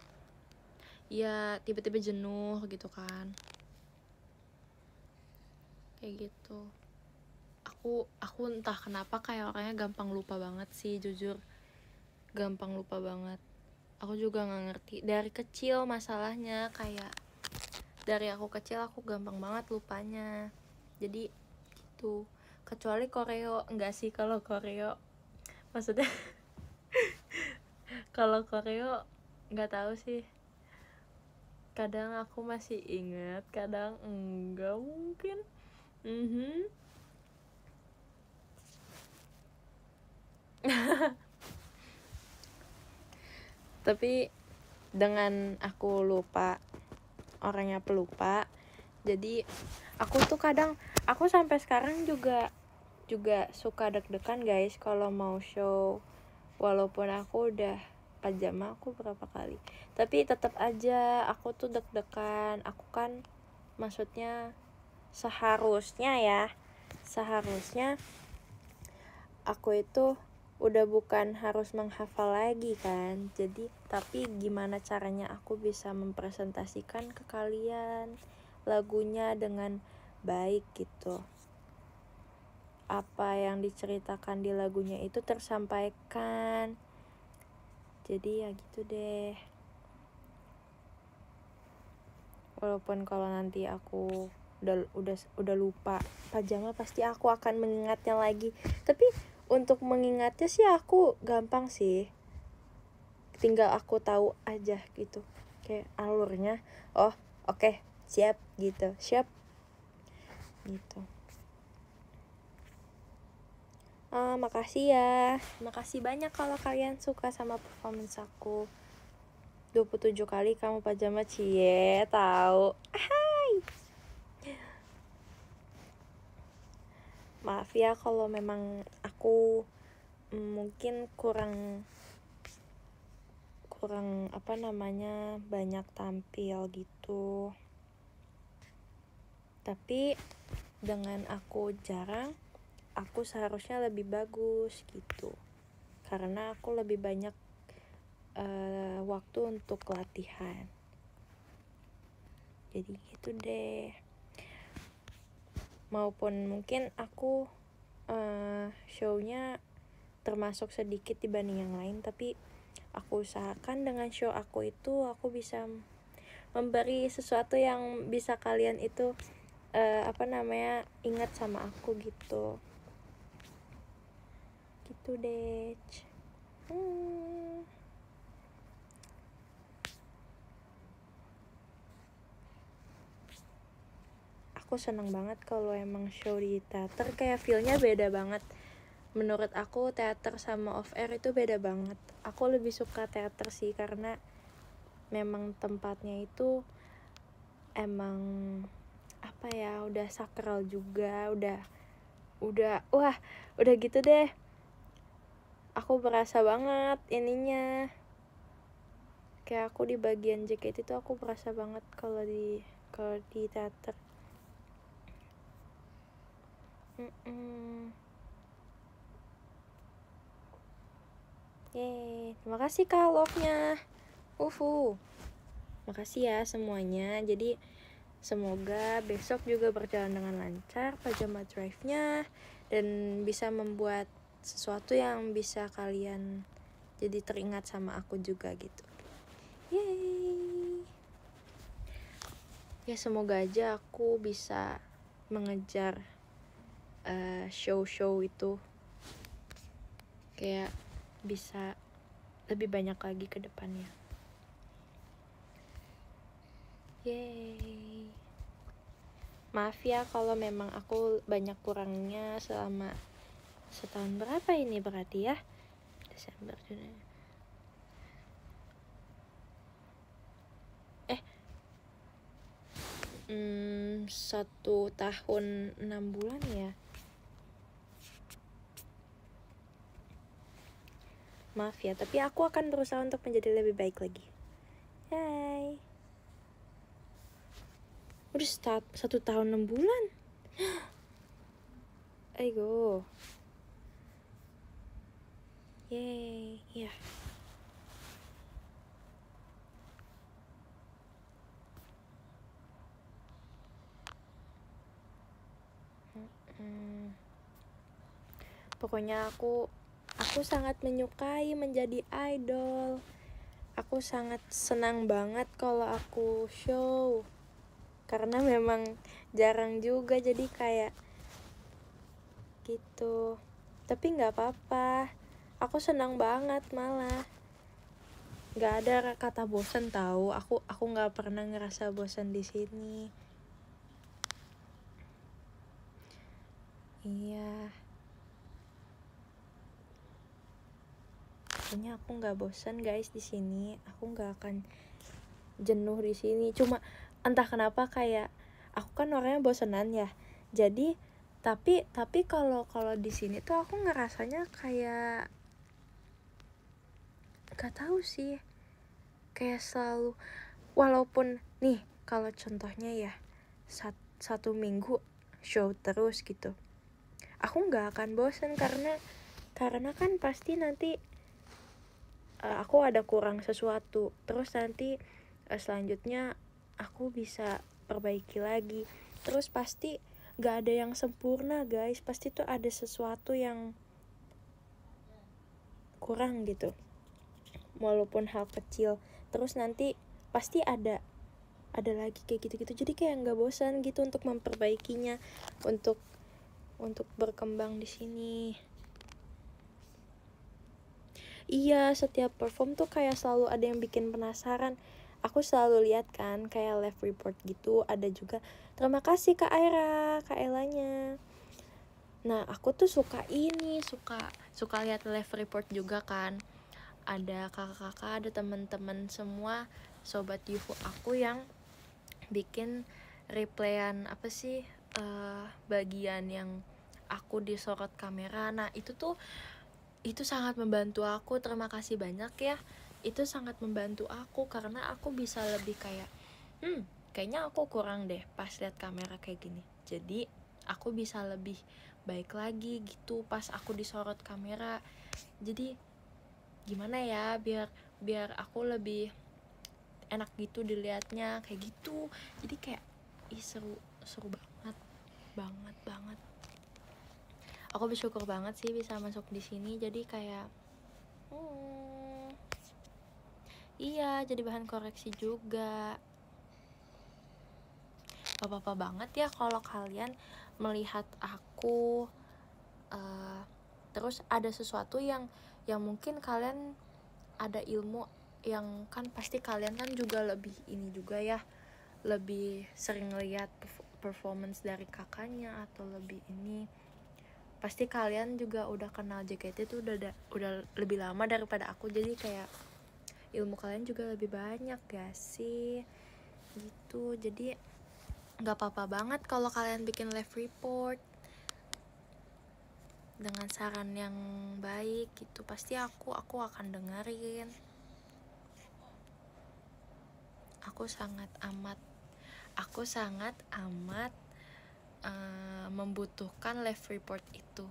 Ya tiba-tiba jenuh gitu kan, kayak gitu. Aku entah kenapa kayak orangnya gampang lupa banget sih, jujur gampang lupa banget. Aku juga nggak ngerti dari kecil masalahnya, kayak dari aku kecil aku gampang banget lupanya, jadi gitu. Kecuali koreo, enggak sih kalau koreo, maksudnya kalau koreo nggak tahu sih, kadang aku masih ingat, kadang enggak mungkin. Tapi dengan aku lupa, orangnya pelupa, jadi aku tuh kadang, aku sampai sekarang juga suka deg-degan guys kalau mau show. Walaupun aku udah pajama aku berapa kali, tapi tetap aja aku tuh deg-degan. Aku kan maksudnya seharusnya aku itu udah bukan harus menghafal lagi kan, jadi tapi gimana caranya aku bisa mempresentasikan ke kalian lagunya dengan baik gitu, apa yang diceritakan di lagunya itu tersampaikan. Jadi ya gitu deh. Walaupun kalau nanti aku udah lupa pajama, pasti aku akan mengingatnya lagi. Tapi untuk mengingatnya sih aku gampang sih, tinggal aku tahu aja gitu. kayak alurnya. Oh oke, siap gitu, siap gitu. Makasih ya, makasih banyak kalau kalian suka sama performance aku. 27 kali kamu pajama cie tahu. Hai. Maaf ya kalau memang aku mungkin kurang banyak tampil gitu. Tapi dengan aku jarang, aku seharusnya lebih bagus gitu. Karena aku lebih banyak waktu untuk latihan. Jadi gitu deh. Maupun mungkin aku show-nya termasuk sedikit dibanding yang lain, tapi aku usahakan dengan show aku itu aku bisa memberi sesuatu yang bisa kalian itu ingat sama aku gitu deh. Aku seneng banget kalau emang show di teater, kayak feel-nya beda banget. Menurut aku teater sama off air itu beda banget. Aku lebih suka teater sih, karena memang tempatnya itu emang udah sakral juga, udah gitu deh. Aku berasa banget ininya, kayak aku di bagian JKT itu aku berasa banget kalau di teater. Yeay, terima kasih Kak love-nya. Makasih ya semuanya. Jadi semoga besok juga berjalan dengan lancar pajama drive-nya, dan bisa membuat sesuatu yang bisa kalian jadi teringat sama aku juga gitu. Yeay. Ya semoga aja aku bisa mengejar show-show itu, kayak bisa lebih banyak lagi ke depannya. Yeay. Maaf ya kalau memang aku banyak kurangnya selama setahun. Berapa ini berarti ya? Desember, Januari. 1 tahun 6 bulan ya. Maaf ya, tapi aku akan berusaha untuk menjadi lebih baik lagi. Hai. Udah 1 tahun 6 bulan. Ayo. Yeay, ya. Pokoknya aku sangat menyukai menjadi idol. Aku sangat senang banget kalau aku show, karena memang jarang juga, jadi kayak gitu. Tapi nggak apa-apa, aku senang banget, malah nggak ada kata bosan tahu. Aku nggak pernah ngerasa bosan di sini. Iya, pokoknya aku nggak bosan guys di sini. Aku nggak akan jenuh di sini. Cuma entah kenapa kayak aku kan orangnya bosenan ya. Jadi tapi kalau di sini tuh aku ngerasanya kayak gak tahu sih, kayak selalu, walaupun nih kalau contohnya ya satu minggu show terus gitu, aku nggak akan bosan karena kan pasti nanti aku ada kurang sesuatu, terus nanti selanjutnya aku bisa perbaiki lagi. Terus pasti gak ada yang sempurna guys, pasti tuh ada sesuatu yang kurang gitu, walaupun hal kecil. Terus nanti pasti ada lagi kayak gitu-gitu, jadi kayak nggak bosan gitu untuk memperbaikinya, untuk berkembang di sini. Iya, setiap perform tuh kayak selalu ada yang bikin penasaran, aku selalu lihat kan kayak live report gitu, ada juga terima kasih Kak Aira, Kak Elanya. Nah aku tuh suka lihat live report juga kan, ada kakak-kakak, ada teman-teman semua sobat Yufu aku yang bikin replayan bagian yang aku disorot kamera. Nah itu sangat membantu aku, terima kasih banyak ya. Itu sangat membantu aku karena aku bisa lebih kayak kayaknya aku kurang deh pas lihat kamera kayak gini, jadi aku bisa lebih baik lagi gitu pas aku disorot kamera. Jadi gimana ya, biar aku lebih enak gitu dilihatnya kayak gitu. Jadi kayak seru banget. Aku bersyukur banget sih bisa masuk di sini, jadi kayak iya, jadi bahan koreksi juga. Gak apa-apa banget ya kalau kalian melihat aku terus ada sesuatu yang mungkin kalian ada ilmu yang kan pasti kalian kan juga lebih ini juga ya, lebih sering lihat performance dari kakaknya atau lebih ini. Pasti kalian juga udah kenal JKT itu udah lebih lama daripada aku, jadi kayak ilmu kalian juga lebih banyak gak sih gitu. Jadi nggak apa-apa banget kalau kalian bikin live report dengan saran yang baik gitu, pasti aku akan dengerin. Aku sangat amat membutuhkan live report itu,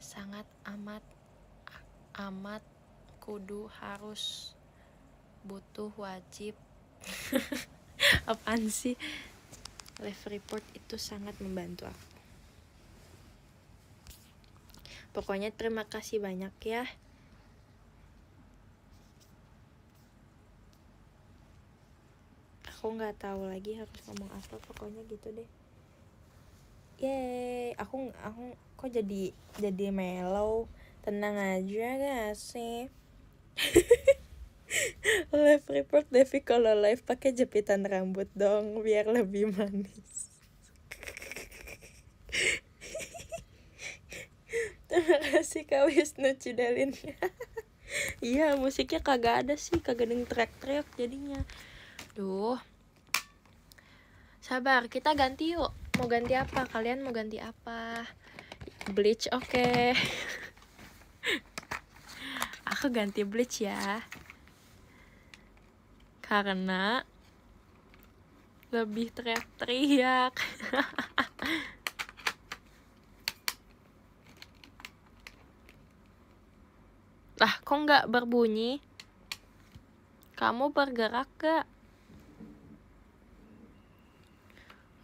sangat amat kudu harus butuh wajib apaan sih, live report itu sangat membantu aku. Pokoknya terima kasih banyak ya. Aku nggak tahu lagi harus ngomong apa, pokoknya gitu deh. Yeay, aku kok jadi mellow. Tenang aja gak sih? Live report Devi kalau live pakai jepitan rambut dong biar lebih manis. Terima kasih Kak Wisnu Cidelinnya. Iya, musiknya kagak ada sih, kagak ada teriak-teriak jadinya. Duh. Sabar, kita ganti yuk. Mau ganti apa? Kalian mau ganti apa? Bleach, oke. Aku ganti bleach ya. Karena lebih teriak-teriak. Lah, kok nggak berbunyi? Kamu bergerak gak?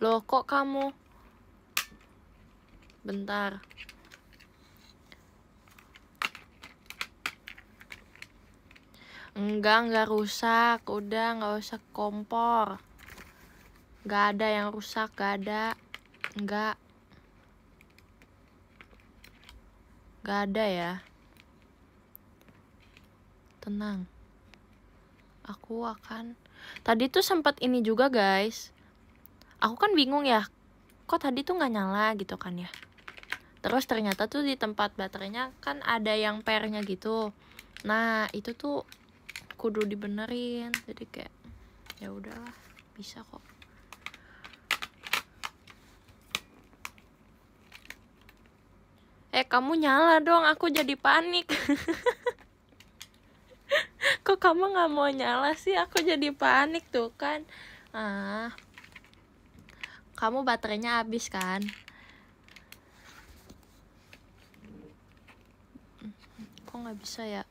Loh, kok kamu? Bentar. Enggak rusak. Udah, nggak usah kompor. Nggak ada yang rusak, nggak ada. Nggak ada ya. Tenang. Aku akan. Tadi tuh sempat ini juga guys. Aku kan bingung ya. Kok tadi tuh nggak nyala gitu kan ya. Terus ternyata tuh di tempat baterainya kan ada yang pairnya gitu. Nah itu tuh kudu dibenerin. Jadi kayak ya udahlah, bisa kok. Kamu nyala dong, aku jadi panik. Kok kamu nggak mau nyala sih? Aku jadi panik tuh kan. Kamu baterainya habis kan? Kok nggak bisa ya?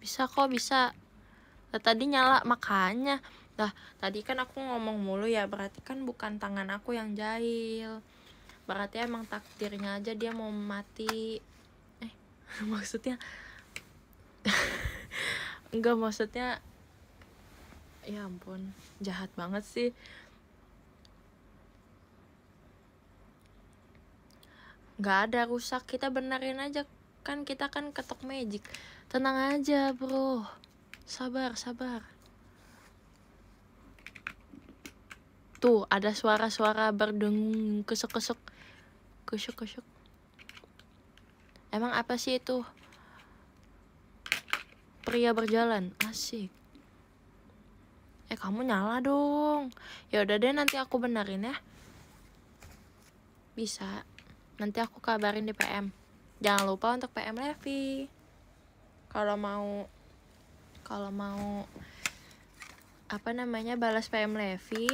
Bisa kok, bisa. Nah, tadi nyala makanya. Nah, tadi kan aku ngomong mulu ya, berarti kan bukan tangan aku yang jahil. Berarti emang takdirnya aja dia mau mati. Maksudnya enggak, maksudnya ya ampun, jahat banget sih. Nggak ada rusak, kita benerin aja kan kita kan ketok magic. Tenang aja bro, sabar. Tuh ada suara-suara berdengung, kesek. Emang apa sih itu? Pria berjalan, asik. Kamu nyala dong. Ya udah deh, nanti aku benerin ya. Bisa. Nanti aku kabarin di PM. Jangan lupa untuk PM Levi. Kalau mau balas PM Levi,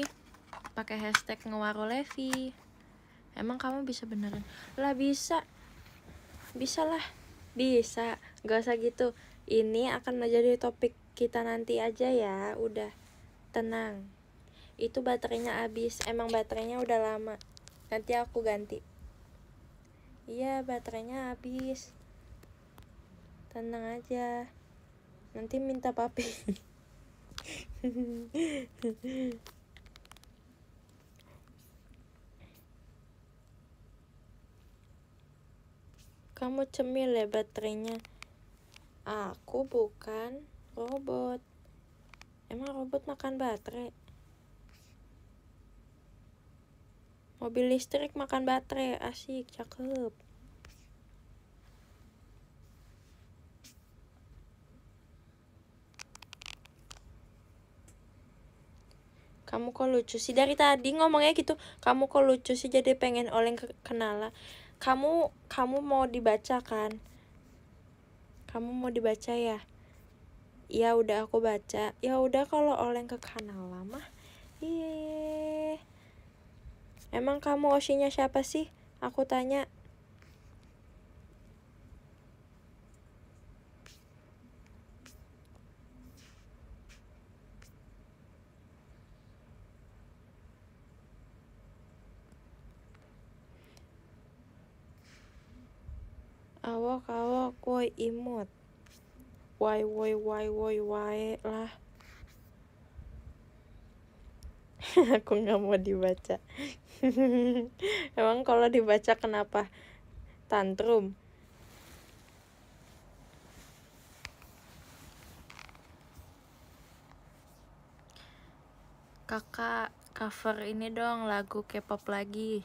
pakai hashtag ngewaro Levi. Emang kamu bisa benerin? Lah bisa lah. Bisa. Gak usah gitu. Ini akan menjadi topik kita nanti aja ya. Udah. Tenang. Itu baterainya habis. Emang baterainya udah lama. Nanti aku ganti. Iya, baterainya habis. Tenang aja. Nanti minta papi. Kamu cemil ya baterainya. Aku bukan robot. Emang robot makan baterai? Mobil listrik makan baterai. Asik, cakep. Kamu kok lucu sih? Dari tadi ngomongnya gitu. Kamu kok lucu sih, jadi pengen oleng kenala. Kamu mau dibaca kan? Kamu mau dibaca ya? Ya udah aku baca. Ya udah kalau oleng ke kanala mah. Iya. Emang kamu osinya siapa sih? Aku tanya. Awak woi imut. Woi lah. Aku nggak mau dibaca. Emang kalau dibaca kenapa? Tantrum. Kakak cover ini dong, lagu K-pop lagi.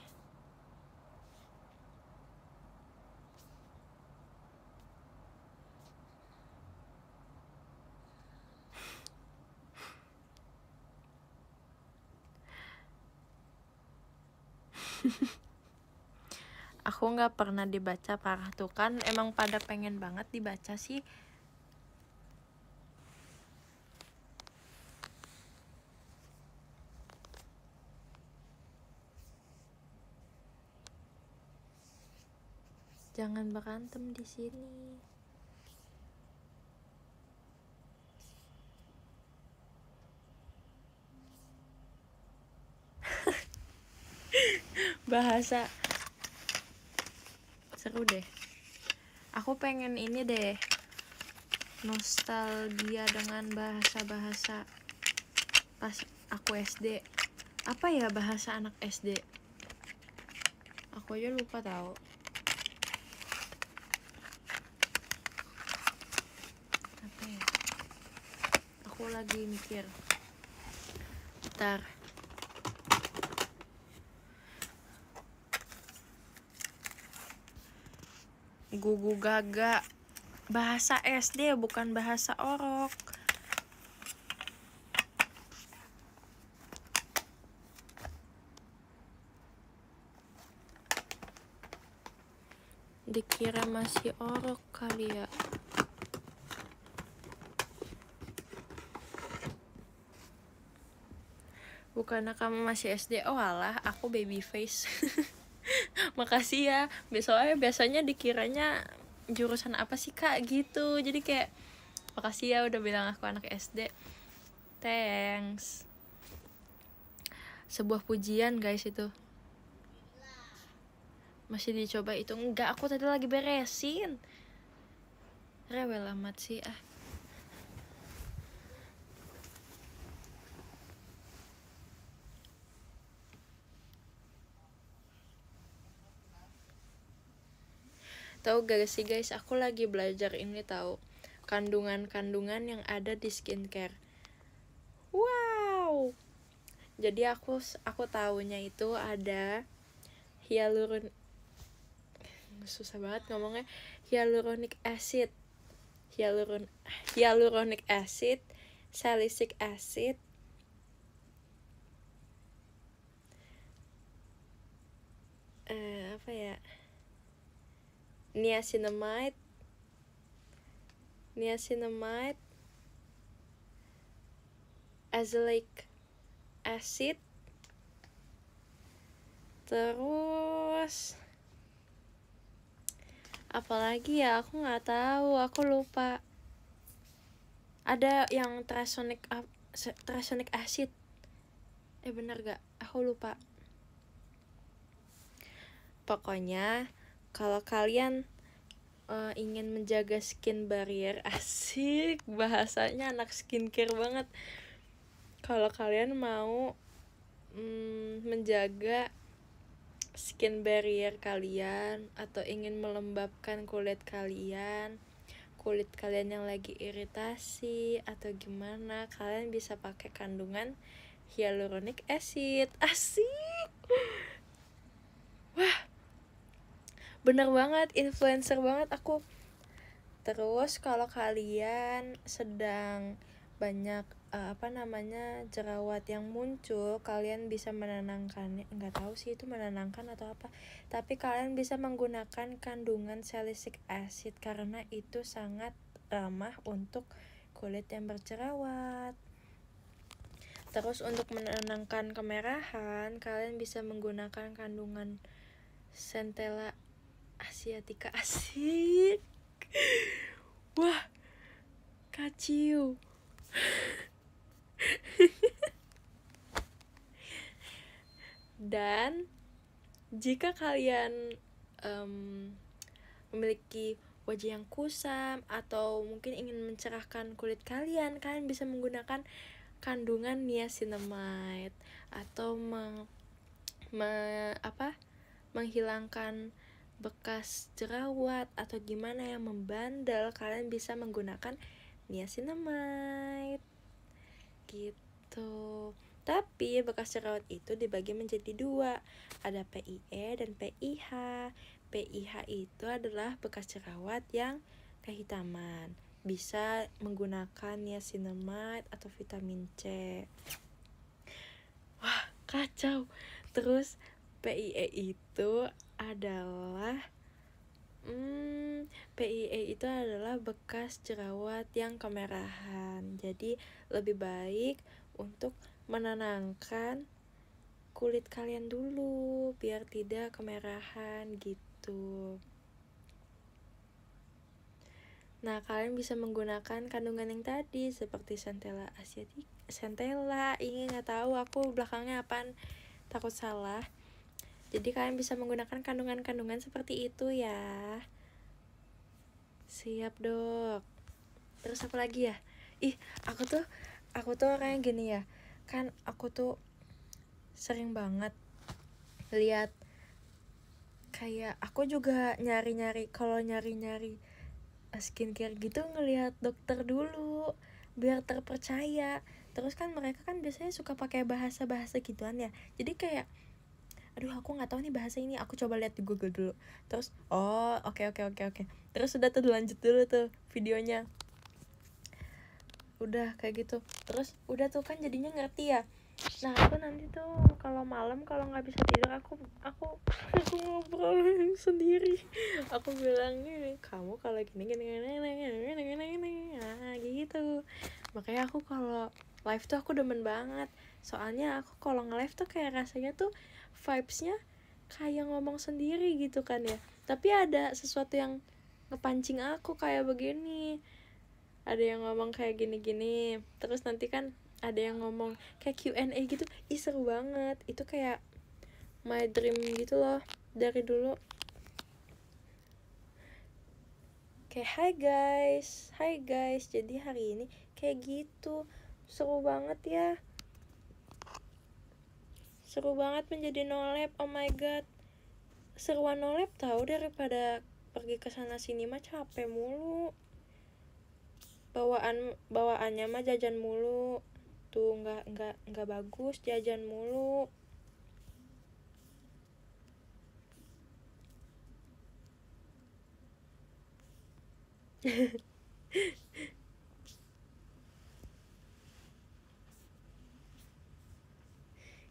Aku nggak pernah dibaca, parah tuh kan. Emang pada pengen banget dibaca sih. Jangan berantem di sini. Bahasa seru deh. Aku pengen ini deh, nostalgia dengan bahasa-bahasa pas aku SD. Apa ya bahasa anak SD? Aku aja lupa tahu. Apa ya? Aku lagi mikir. Bentar. Gugu gaga. Bahasa SD bukan bahasa orok. Dikira masih orok kali ya. Bukannya kamu masih SD? Oh alah, aku baby face. Makasih ya. Biasanya dikiranya jurusan apa sih kak gitu. Jadi kayak makasih ya udah bilang aku anak SD. Thanks. Sebuah pujian guys itu. Masih dicoba itu? Enggak, aku tadi lagi beresin. Rewel amat sih ah. Tahu gak sih guys, aku lagi belajar ini tahu kandungan-kandungan yang ada di skincare. Wow. Jadi aku tahunya itu ada susah banget ngomongnya, hyaluronic acid, hyaluronic acid, salicylic acid, apa ya, niacinamide, azelaic acid, terus apalagi ya, aku nggak tahu, aku lupa. Ada yang trasonic acid, bener gak? Aku lupa. Pokoknya kalau kalian ingin menjaga skin barrier, asik, bahasanya anak skincare banget. Kalau kalian mau menjaga skin barrier kalian atau ingin melembabkan kulit kalian yang lagi iritasi atau gimana, kalian bisa pakai kandungan hyaluronic acid. Asik. Wah, bener banget, influencer banget aku. Terus kalau kalian sedang banyak jerawat yang muncul, kalian bisa menenangkannya. Nggak tahu sih itu menenangkan atau apa, tapi kalian bisa menggunakan kandungan salicylic acid karena itu sangat ramah untuk kulit yang berjerawat. Terus untuk menenangkan kemerahan, kalian bisa menggunakan kandungan Centella asiatica. Asik. Wah, kaciu. Dan jika kalian memiliki wajah yang kusam atau mungkin ingin mencerahkan kulit kalian bisa menggunakan kandungan niacinamide atau menghilangkan bekas jerawat atau gimana yang membandel, kalian bisa menggunakan niacinamide gitu. Tapi bekas jerawat itu dibagi menjadi dua, ada PIE dan PIH. PIH itu adalah bekas jerawat yang kehitaman, bisa menggunakan niacinamide atau vitamin C. Wah, kacau. Terus PIE itu adalah bekas jerawat yang kemerahan. Jadi lebih baik untuk menenangkan kulit kalian dulu biar tidak kemerahan gitu. Nah, kalian bisa menggunakan kandungan yang tadi seperti Centella asiatica. Ini nggak tahu aku belakangnya apaan, takut salah. Jadi kalian bisa menggunakan kandungan-kandungan seperti itu ya. Siap, Dok. Terus apa lagi ya? Aku tuh orangnya gini ya. Kan aku tuh sering banget lihat, kayak aku juga nyari-nyari skincare gitu, ngelihat dokter dulu biar terpercaya. Terus kan mereka kan biasanya suka pakai bahasa-bahasa gituan ya. Jadi kayak aduh, aku nggak tahu nih bahasa ini, aku coba lihat di Google dulu. Terus oke. Terus udah tuh lanjut dulu tuh videonya. Udah kayak gitu. Terus udah tuh kan jadinya ngerti ya. Nah, aku nanti tuh kalau malam kalau nggak bisa tidur, aku ngobrol sendiri. Aku bilang gini, kamu kalau gini nah gitu. Makanya aku kalau live tuh aku demen banget. Soalnya aku kalau nge-live tuh kayak rasanya tuh vibes-nya kayak ngomong sendiri gitu kan ya. Tapi ada sesuatu yang ngepancing aku kayak begini. Ada yang ngomong kayak gini-gini. Terus nanti kan ada yang ngomong kayak Q&A gitu. Seru banget. Itu kayak my dream gitu loh dari dulu. Kayak hi guys, jadi hari ini kayak gitu. Seru banget ya. Seru banget menjadi nolep. Oh my god, seruan nolep tahu daripada pergi ke sana sini mah capek mulu. Bawaannya mah jajan mulu. Tuh nggak bagus jajan mulu.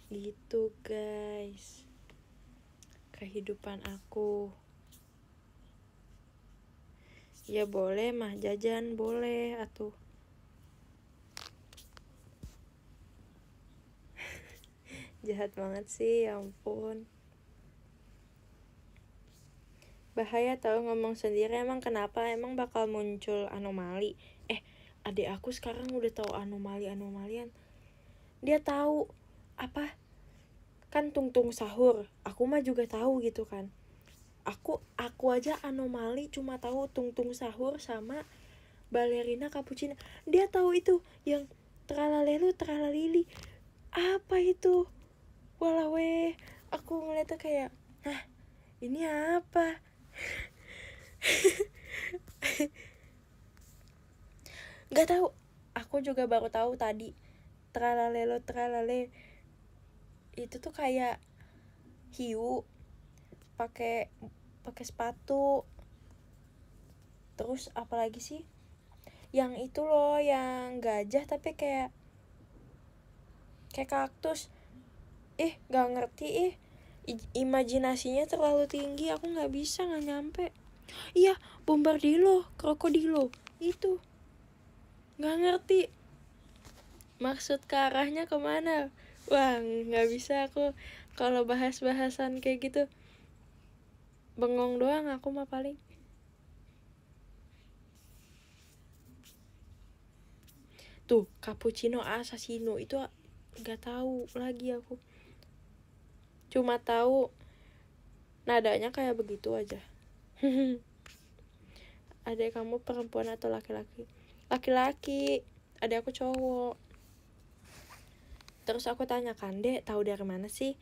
Gitu guys, kehidupan aku. Ya boleh mah jajan boleh atuh. Jahat banget sih, ya ampun. Bahaya tahu ngomong sendiri. Emang kenapa? Emang bakal muncul anomali. Adik aku sekarang udah tahu anomalian. Dia tahu apa? Kan tungtung sahur. Aku mah juga tahu gitu kan. Aku aja anomali cuma tahu tungtung sahur sama balerina cappuccino. Dia tahu itu yang tralalelu tralalili. Apa itu? Walawe, aku ngeliatnya kayak, hah, ini apa? Gak tahu. Aku juga baru tahu tadi. Tralalelo tralale itu tuh kayak hiu pakai sepatu. Terus apalagi sih? Yang itu loh, yang gajah tapi kayak kaktus. Gak ngerti imajinasinya terlalu tinggi. Aku gak bisa, gak nyampe. Iya, bombardilo, krokodilo itu. Gak ngerti maksud ke arahnya kemana. Wah, gak bisa aku kalau bahas-bahasan kayak gitu. Bengong doang aku mah paling. Tuh, cappuccino assassino itu gak tahu lagi aku. Cuma tahu nadanya kayak begitu aja. Adek kamu perempuan atau laki-laki? Laki-laki. Adek aku cowok. Terus aku tanyakan, Dek, tahu dari mana sih?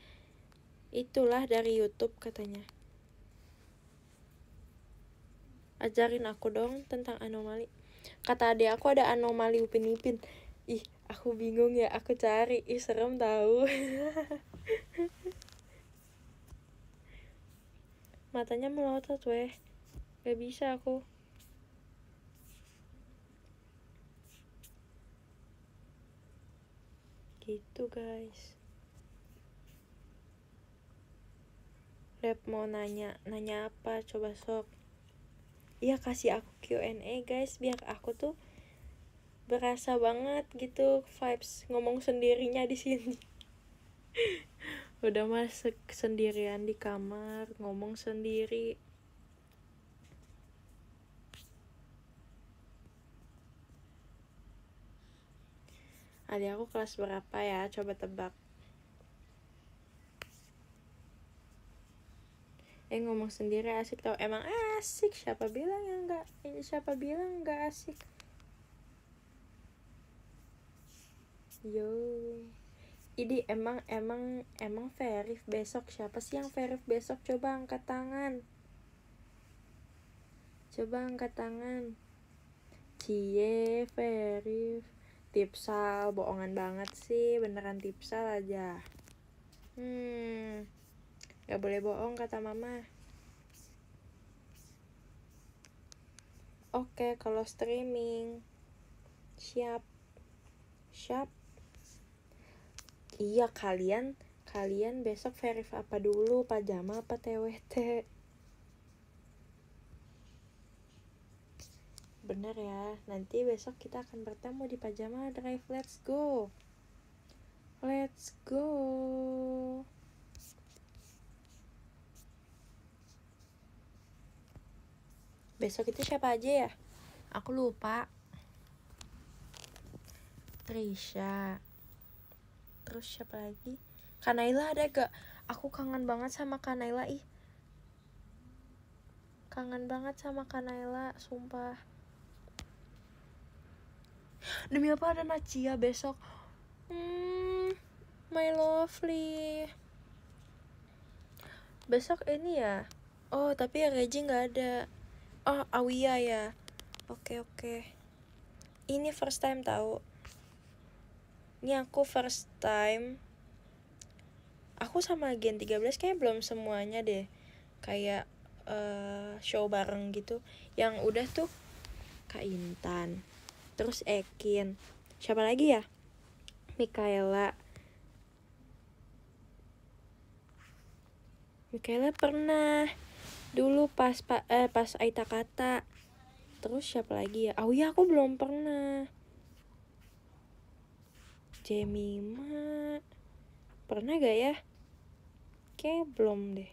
Itulah dari YouTube katanya. Ajarin aku dong tentang anomali. Kata adek aku ada anomali Upin Ipin. Aku bingung ya, aku cari. Serem tahu. Matanya melotot weh. Gak bisa aku. Gitu guys. Rep mau nanya apa coba sok. Iya, kasih aku Q&A guys, biar aku tuh berasa banget gitu vibes ngomong sendirinya di sini. Udah masuk sendirian di kamar, ngomong sendiri. Adik aku kelas berapa ya? Coba tebak. Ngomong sendiri asik tau. Emang asik, siapa bilang enggak asik? Yo. Ini emang Verif besok. Siapa sih yang Verif besok? Coba angkat tangan. Cie, Verif. Tipsal, bohongan banget sih. Beneran tipsal aja. Gak boleh bohong kata mama. Oke, kalau streaming siap. Iya, kalian besok Verif apa dulu? Pajama apa TWT? Bener ya, nanti besok kita akan bertemu di Pajama Drive. Let's go. Besok itu siapa aja ya? Aku lupa. Trisha. Terus siapa lagi? Kanaila ada gak? Aku kangen banget sama Kanaila. Kangen banget sama Kanaila, sumpah. Demi apa ada Nacia besok? My lovely. Besok ini ya. Oh, tapi yang Reji gak ada. Oh, Awia ya. Oke. Ini first time tahu. Ini aku first time. Aku sama Gen 13 kayak belum semuanya deh. Kayak show bareng gitu. Yang udah tuh Kak Intan. Terus Ekin. Siapa lagi ya? Mikaela pernah dulu pas Aita Kata. Terus siapa lagi ya? Oh ya, aku belum pernah. Jemima pernah gak ya? Kayak belum deh.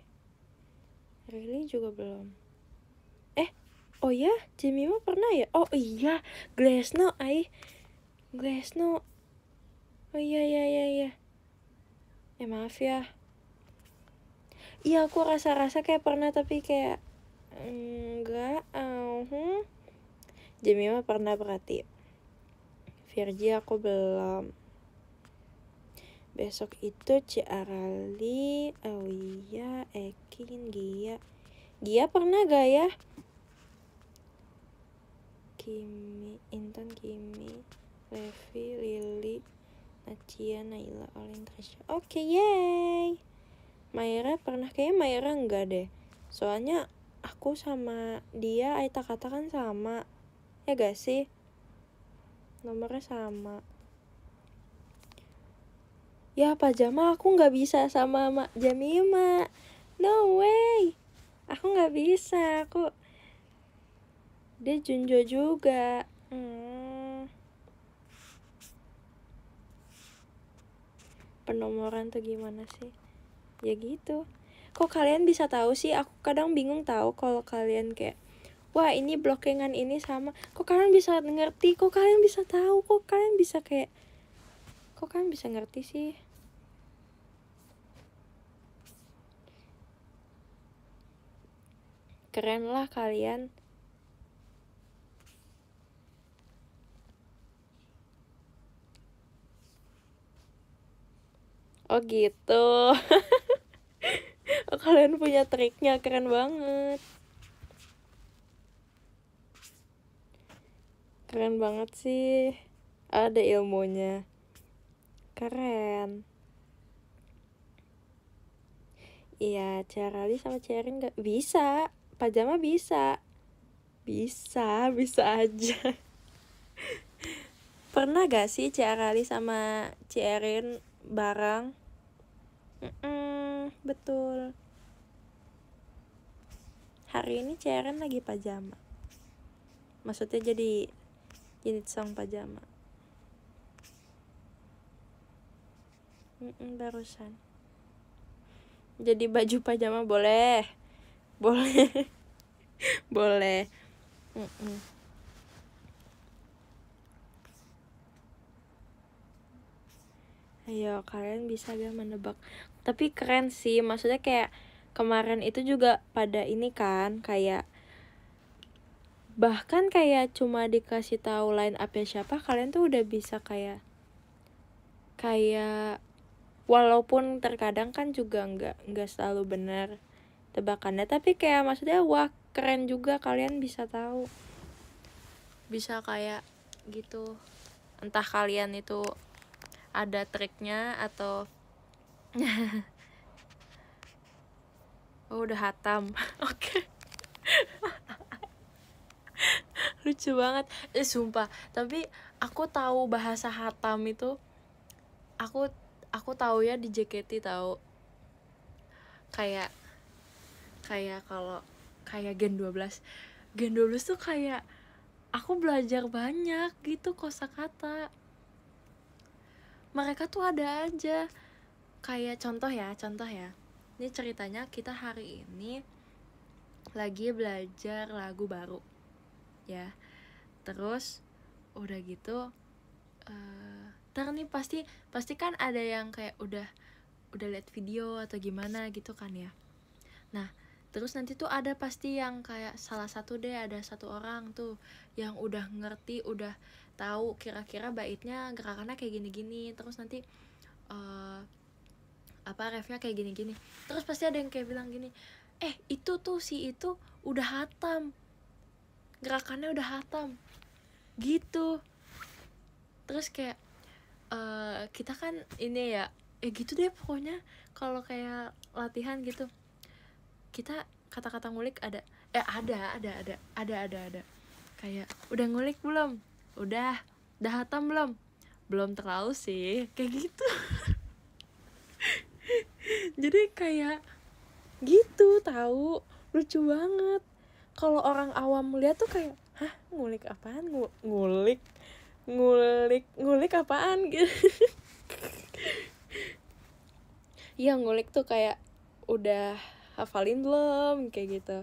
Really juga belum. Oh ya, Jemima pernah ya? Oh iya, Glesno. Oh iya. Maaf ya. Iya, aku rasa kayak pernah tapi kayak enggak. Jemima pernah berarti. Virgi aku belum. Besok itu Ciarali, Awia, Ekin, Gia pernah gak ya? Intan, Levi, Lili, Nacia, Naila, Olin, Trisha. Oke, yay. Mayra pernah, kayaknya Mayra enggak deh. Soalnya aku sama dia Aita Kata kan sama. Ya gak sih? Nomornya sama. Ya pajama aku gak bisa sama Mak Jamima. No way. Aku gak bisa. Dia Junjo juga. Penomoran tuh gimana sih? Ya gitu. Kok kalian bisa tahu sih? Aku kadang bingung tahu kalau kalian kayak, wah ini blockingan ini sama. Kok kalian bisa ngerti? Kok kalian bisa tahu? Kok kalian bisa ngerti sih? Keren lah kalian. Oh gitu. Oh, kalian punya triknya, keren banget. Keren banget sih. Ada ilmunya. Keren. Iya, Carali sama Cerin gak bisa. Pajama bisa. Bisa aja. Pernah gak sih Carali sama Cerin bareng? Betul. Hari ini Cerin lagi pajama. Maksudnya jadi unit song pajama. Barusan. Jadi baju pajama boleh. Boleh. Ayo, kalian bisa gak menebak? Tapi keren sih, maksudnya kayak kemarin itu juga pada ini kan, kayak bahkan kayak cuma dikasih tahu line up-nya siapa, kalian tuh udah bisa kayak walaupun terkadang kan juga nggak selalu benar tebakannya, tapi kayak maksudnya wah keren juga kalian bisa tahu, bisa kayak gitu. Entah kalian itu ada triknya atau oh udah hatam. Oke. Lucu banget. Sumpah, tapi aku tahu bahasa hatam itu, aku tahu ya di JKT tahu. Kayak kalau kayak Gen 12 tuh kayak aku belajar banyak gitu kosakata. Mereka tuh ada aja. Kayak contoh ya. Ini ceritanya kita hari ini lagi belajar lagu baru. Ya. Terus udah gitu ntar nih pasti kan ada yang kayak udah lihat video atau gimana gitu kan ya. Nah, terus nanti tuh ada pasti yang kayak salah satu deh, ada satu orang tuh yang udah ngerti, udah tahu kira-kira baitnya gerakannya kayak gini-gini, terus nanti refnya kayak gini-gini. Terus pasti ada yang kayak bilang gini, itu tuh si itu udah hatam. gerakannya udah hatam gitu. Terus kayak kita kan ini ya gitu deh pokoknya. Kalau kayak latihan gitu, kita kata-kata ngulik ada kayak udah ngulik belum, udah hatam belum terlalu sih kayak gitu. Jadi kayak gitu, tahu, lucu banget. Kalau orang awam melihat tuh kayak, hah, ngulik apaan? Ngulik apaan gitu. Iya, ngulik tuh kayak udah hafalin belum kayak gitu,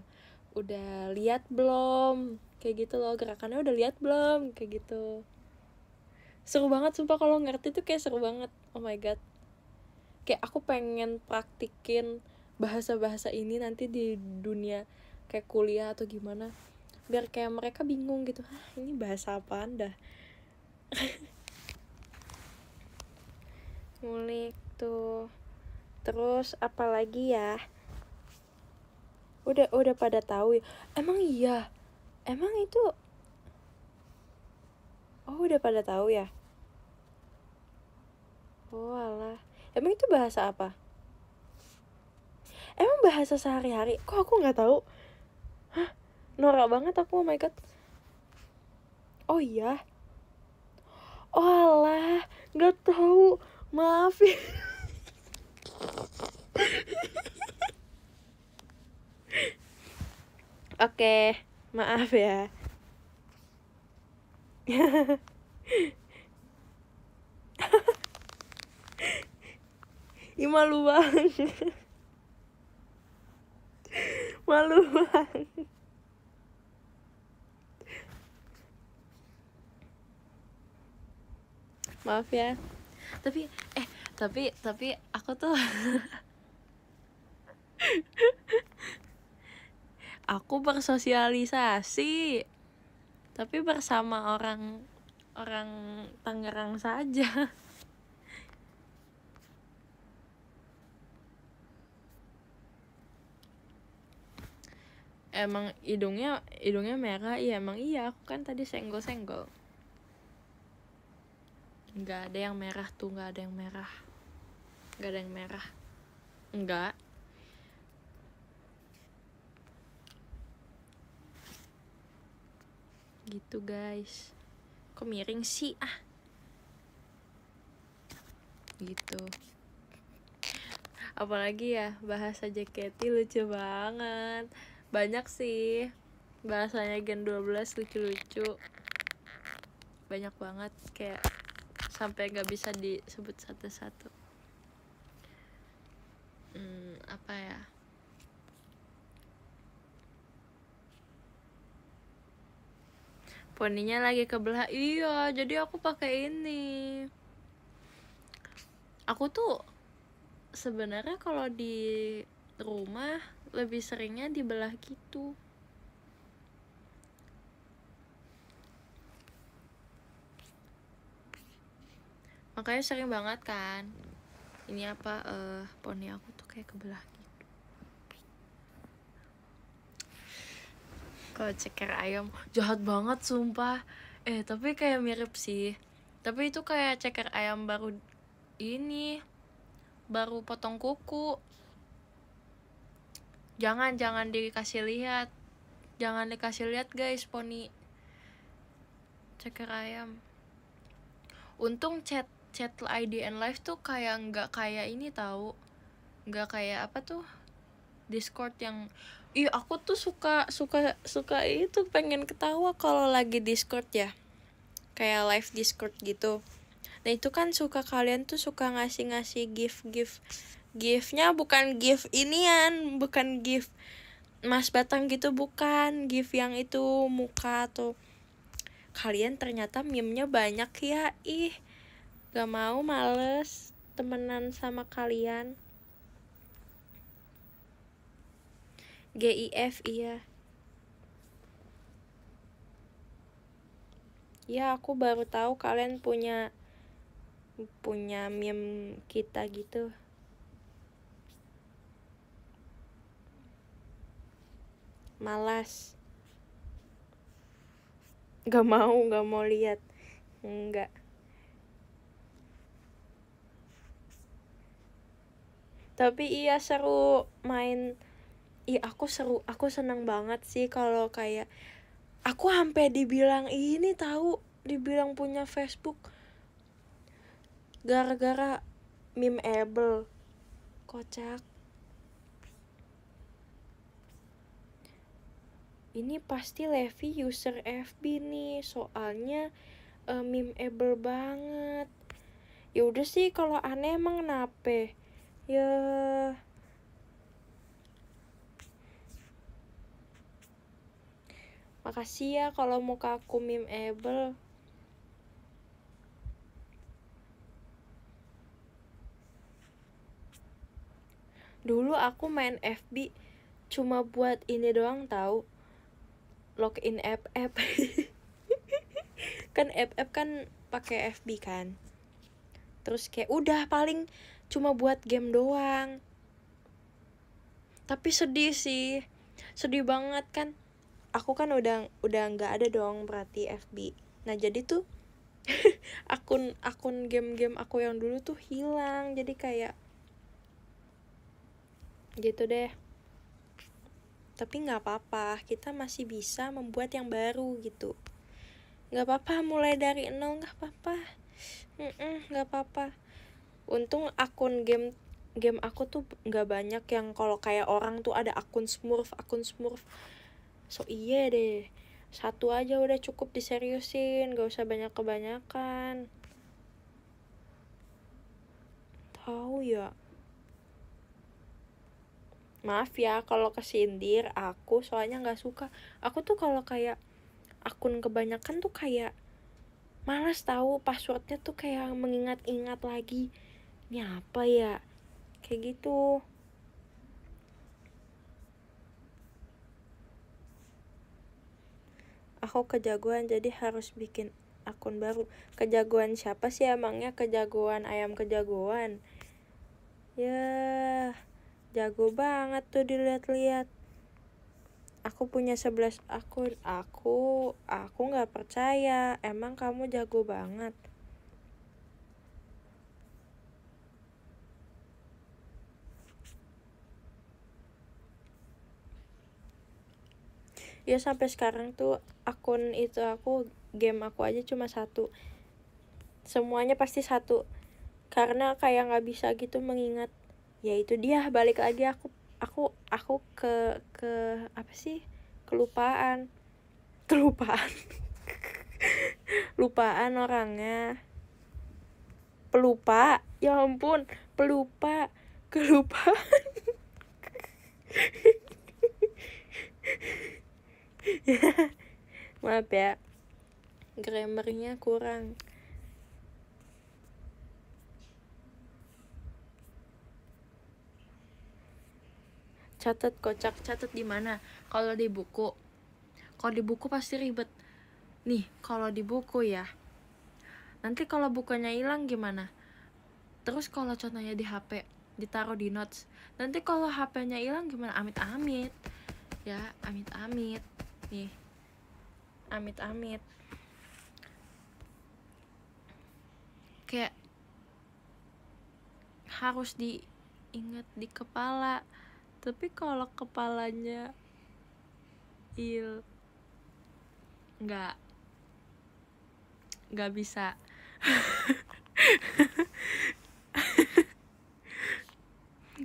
udah lihat belum kayak gitu loh, gerakannya udah lihat belum kayak gitu. Seru banget sumpah, kalau ngerti tuh kayak seru banget. Oh my god, kayak aku pengen praktikin bahasa-bahasa ini nanti di dunia kayak kuliah atau gimana, biar kayak mereka bingung gitu, hah ini bahasa apaan dah. Ngulik tuh. Terus apalagi ya, udah pada tahu ya. Emang iya, emang itu, oh udah pada tahu ya. Oh alah, emang itu bahasa apa? Emang bahasa sehari-hari, kok aku nggak tahu. Hah, norak banget aku, oh my god. Oh iya, oh alah, nggak tahu, maaf ya. Oke, maaf ya. Ih, malu banget. Malu banget. Maaf ya. Tapi aku tuh aku bersosialisasi tapi bersama orang Tangerang saja. Emang hidungnya merah, iya emang iya, aku kan tadi senggol nggak ada yang merah tuh, nggak ada yang merah enggak. Gitu guys, kok miring sih gitu. Apalagi ya, bahasa JKT lucu banget, banyak sih bahasanya Gen 12 lucu-lucu, banyak banget, kayak sampai nggak bisa disebut satu-satu. Apa ya, poninya lagi kebelah. Iya, jadi aku pakai ini. Aku tuh sebenarnya kalau di rumah lebih seringnya dibelah gitu. Makanya sering banget kan ini apa, poni aku tuh kayak kebelah gitu. Kalau ceker ayam jahat banget sumpah. Tapi kayak mirip sih. Tapi itu kayak ceker ayam baru potong kuku. Jangan dikasih lihat. Jangan dikasih lihat guys, poni ceker ayam. Untung chat IDN live tuh kayak nggak kayak ini tahu. Nggak kayak apa tuh, Discord yang aku tuh suka itu pengen ketawa kalau lagi Discord ya, kayak live Discord gitu. Nah itu kan suka, kalian tuh suka ngasih giftnya bukan gift inian, bukan gift Mas Batang gitu, bukan gift yang itu muka tuh. Kalian ternyata meme-nya banyak ya, gak mau, males temenan sama kalian. GIF, iya. Ya aku baru tahu kalian punya meme kita gitu. Malas. nggak mau lihat. Enggak. Tapi iya seru main. Iya aku senang banget sih kalau kayak aku sampai dibilang ini tahu, dibilang punya Facebook gara-gara memeable. Kocak. Ini pasti Levi user FB nih, soalnya memeable banget. Ya udah sih, kalau aneh emang kenapa? Ya makasih ya kalau muka aku memeable. Dulu aku main FB cuma buat ini doang tahu, login app. Kan app kan pakai FB kan. Terus kayak udah paling cuma buat game doang. Tapi sedih sih. Sedih banget kan. Aku kan udah nggak ada dong berarti FB. Nah, jadi tuh akun game-game aku yang dulu tuh hilang. Jadi kayak gitu deh. Tapi nggak apa-apa, kita masih bisa membuat yang baru gitu. Nggak apa-apa mulai dari nol, nggak apa-apa. Nggak apa-apa. Untung akun game aku tuh nggak banyak yang kalau kayak orang tuh ada akun Smurf. So iya deh, satu aja udah cukup diseriusin, gak usah banyak kebanyakan. Tahu ya. Maaf ya kalau kesindir aku, soalnya nggak suka. Aku tuh kalau kayak akun kebanyakan tuh kayak malas tahu, passwordnya tuh kayak mengingat-ingat lagi. Ini apa ya? Kayak gitu. Aku kejagoan jadi harus bikin akun baru. Kejagoan siapa sih emangnya? Kejagoan ayam kejagoan. Ya, jago banget tuh dilihat-lihat. Aku punya 11 akun. Aku nggak percaya. Emang kamu jago banget? Ya sampai sekarang tuh akun itu game aku aja cuma satu. Semuanya pasti satu. Karena kayak nggak bisa gitu mengingat. Ya itu dia, balik lagi aku ke apa sih? Kelupaan. Lupaan orangnya. Pelupa. Ya ampun, pelupa. Kelupaan. Maaf ya, grammarnya kurang. Catat kocak, catat di mana? Kalau di buku. Kalau di buku pasti ribet. Nih, kalau di buku ya. Nanti kalau bukunya hilang gimana? Terus kalau contohnya di HP, ditaruh di notes. Nanti kalau HP-nya hilang gimana? Amit-amit. Ya, amit-amit. Nih. Amit-amit. Kayak harus diingat di kepala. Tapi kalau kepalanya nggak bisa.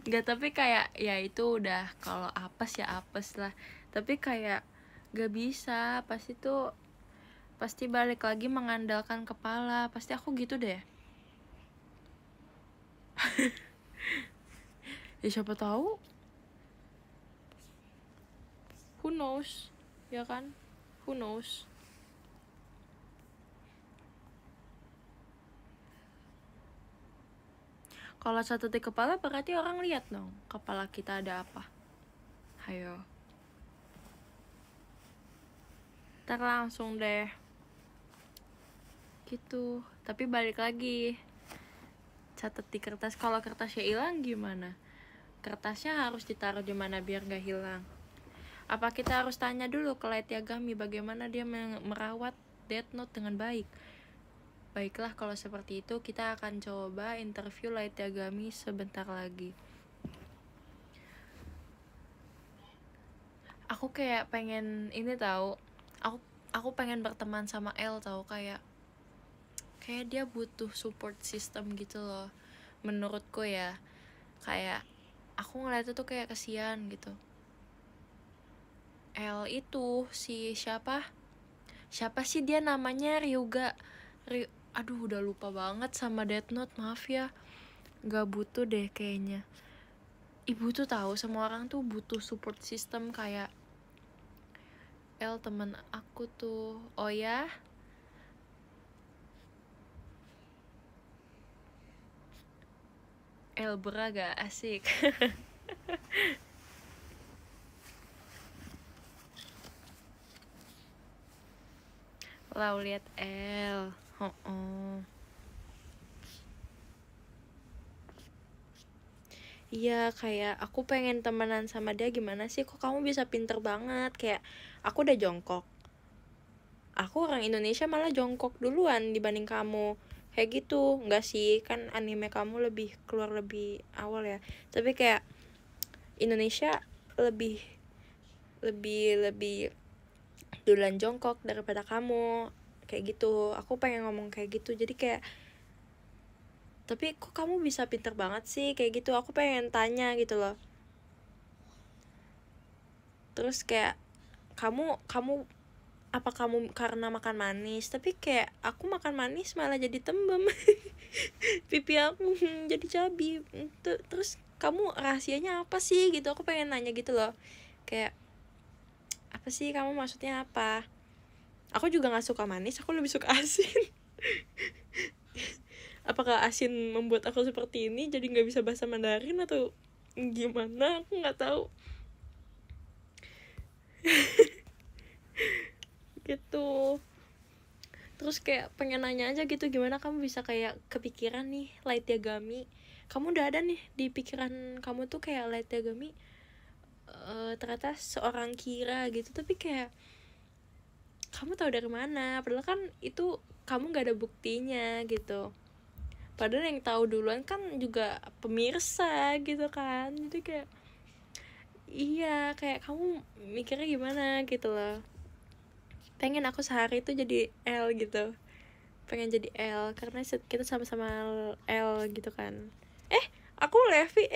Nggak, tapi kayak ya itu udah, kalau apes ya apes lah. Tapi kayak nggak bisa, pasti balik lagi mengandalkan kepala. Pasti aku gitu deh. Ya siapa tahu, who knows, ya kan, who knows. Kalau catat di kepala berarti orang lihat dong kepala kita ada apa. Hayo, ntar langsung deh gitu. Tapi balik lagi, catat di kertas. Kalau kertasnya hilang gimana? Kertasnya harus ditaruh di mana biar gak hilang? Apa kita harus tanya dulu ke Light Yagami bagaimana dia merawat Death Note dengan baik. Baiklah, kalau seperti itu kita akan coba interview Light Yagami sebentar lagi. Aku kayak pengen ini tahu. Aku pengen berteman sama L tahu, kayak dia butuh support system gitu loh. Menurutku ya. Kayak aku ngeliatnya tuh kayak kesian gitu. L itu si siapa sih dia namanya, aduh udah lupa banget sama Death Note, maaf ya. Gak butuh deh kayaknya. Ibu tuh tahu semua orang tuh butuh support system kayak L temen aku tuh. Oh ya, L Braga asik. Lau lihat L. Oh. Iya, kayak aku pengen temenan sama dia. Gimana sih kok kamu bisa pinter banget? Kayak aku udah jongkok. Aku orang Indonesia malah jongkok duluan dibanding kamu. Kayak gitu. Enggak sih, kan anime kamu lebih keluar lebih awal ya. Tapi kayak Indonesia lebih duluan jongkok daripada kamu. Kayak gitu. Aku pengen ngomong kayak gitu. Jadi kayak, tapi kok kamu bisa pinter banget sih kayak gitu, aku pengen tanya gitu loh. Terus kayak kamu apa kamu karena makan manis? Tapi kayak aku makan manis malah jadi tembem. Pipi aku jadi cabi. Terus kamu rahasianya apa sih gitu, aku pengen nanya gitu loh. Kayak apa sih kamu, maksudnya apa? Aku juga gak suka manis, aku lebih suka asin. Apakah asin membuat aku seperti ini, jadi nggak bisa bahasa Mandarin atau gimana? Aku nggak tahu. Gitu. Terus kayak pengen nanya aja gitu, gimana kamu bisa kayak kepikiran nih Light Yagami? Kamu udah ada nih di pikiran kamu tuh kayak Light Yagami ternyata seorang Kira gitu, tapi kayak kamu tahu dari mana? Padahal kan itu kamu nggak ada buktinya gitu. Padahal yang tahu duluan kan juga pemirsa gitu kan. Jadi kayak iya, kayak kamu mikirnya gimana gitu loh. Pengen aku sehari itu jadi L gitu. Pengen jadi L karena kita sama-sama L gitu kan. Aku Levi.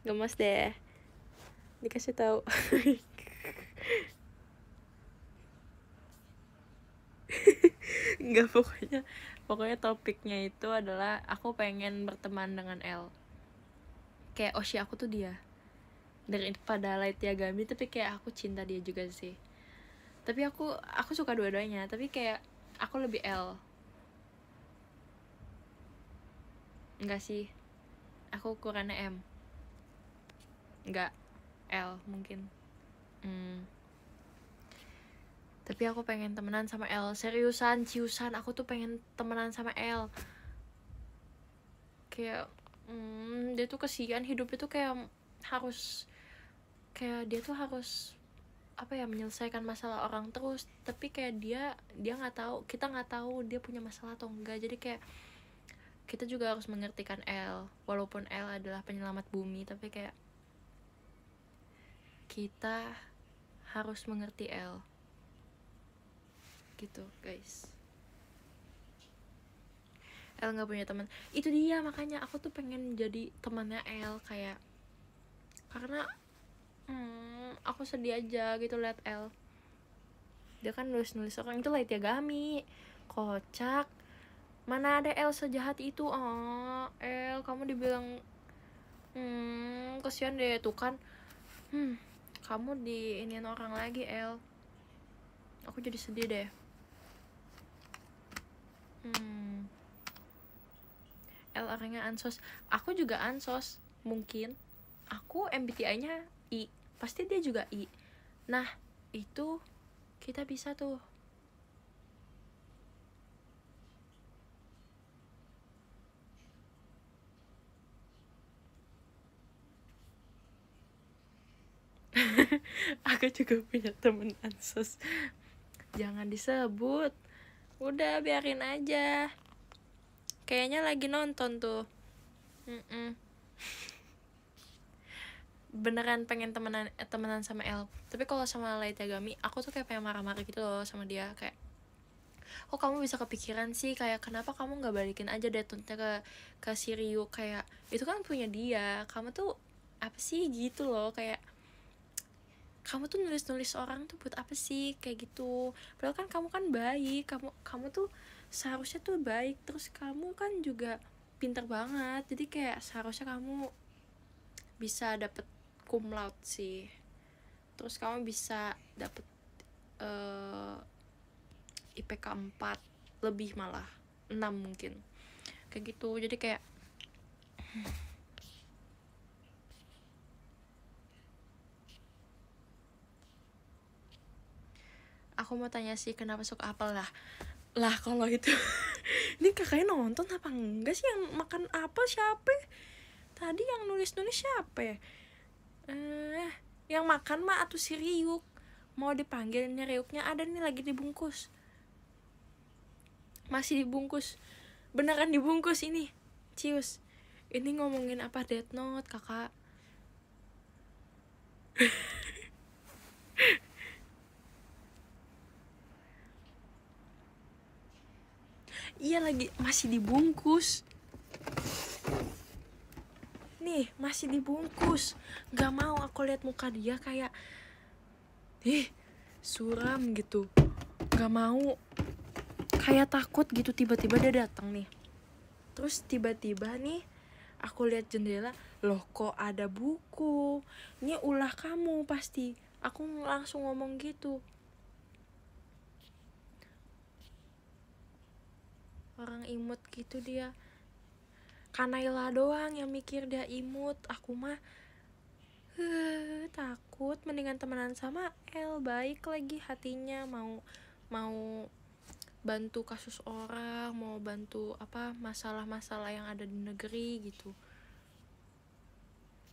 Gemes deh dikasih tahu. Nggak, pokoknya topiknya itu adalah aku pengen berteman dengan L. Kayak Oshi aku tuh dia daripada Light Yagami, tapi kayak aku cinta dia juga sih. Tapi aku suka dua-duanya, tapi kayak aku lebih L. Enggak sih, aku ukurannya M. Enggak, L mungkin. Tapi aku pengen temenan sama L. Seriusan, ciusan, aku tuh pengen temenan sama L. Kayak dia tuh kesian, hidupnya tuh kayak harus, kayak dia tuh harus apa ya, menyelesaikan masalah orang terus. Tapi kayak dia nggak tahu, kita nggak tahu dia punya masalah atau enggak. Jadi kayak kita juga harus mengertikan L. Walaupun L adalah penyelamat bumi, tapi kayak kita harus mengerti L gitu guys. L nggak punya teman, itu dia, makanya aku tuh pengen jadi temannya L. Kayak karena aku sedih aja gitu liat L. Dia kan nulis orang itu Light Yagami, kocak. Mana ada L sejahat itu. L kamu dibilang kesian deh tuh kan. Kamu diiniin orang lagi L. Aku jadi sedih deh. L orangnya ansos. Aku juga ansos. Mungkin aku MBTI-nya I, pasti dia juga I. Nah itu kita bisa tuh. Aku juga punya temen ansos. Jangan disebut. Udah biarin aja. Kayaknya lagi nonton tuh. Beneran pengen temenan sama El. Tapi kalau sama Light Yagami, aku tuh kayak pengen marah-marah gitu loh sama dia. Kayak, kok kamu bisa kepikiran sih, kayak kenapa kamu nggak balikin aja Death Note-nya ke si Ryu. Kayak itu kan punya dia, kamu tuh apa sih gitu loh. Kayak kamu tuh nulis orang tuh buat apa sih kayak gitu. Padahal kan kamu kan baik, kamu tuh seharusnya tuh baik, terus kamu kan juga pintar banget, jadi kayak seharusnya kamu bisa dapet cum laude sih, terus kamu bisa dapet IPK 4 lebih, malah 6 mungkin kayak gitu. Jadi kayak aku mau tanya sih kenapa suka apel lah kalau itu. Ini kakaknya nonton apa enggak sih? Yang makan apel siapa tadi? Yang nulis siapa? Yang makan mah atuh si Ryuk. Mau dipanggil, ini Ryuknya ada nih, lagi dibungkus, masih dibungkus, beneran dibungkus ini. Cius, ini ngomongin apa Death Note kakak? Iya, lagi masih dibungkus nih, masih dibungkus. Gak mau aku lihat muka dia kayak suram gitu. Gak mau, kayak takut gitu. Tiba-tiba dia datang nih, terus tiba-tiba nih aku lihat jendela, loh kok ada buku, ini ulah kamu pasti. Aku langsung ngomong gitu. Orang imut gitu dia. Kanaila doang yang mikir dia imut, aku mah takut. Mendingan temenan sama El, baik lagi hatinya, mau bantu kasus orang, mau bantu apa masalah-masalah yang ada di negeri gitu.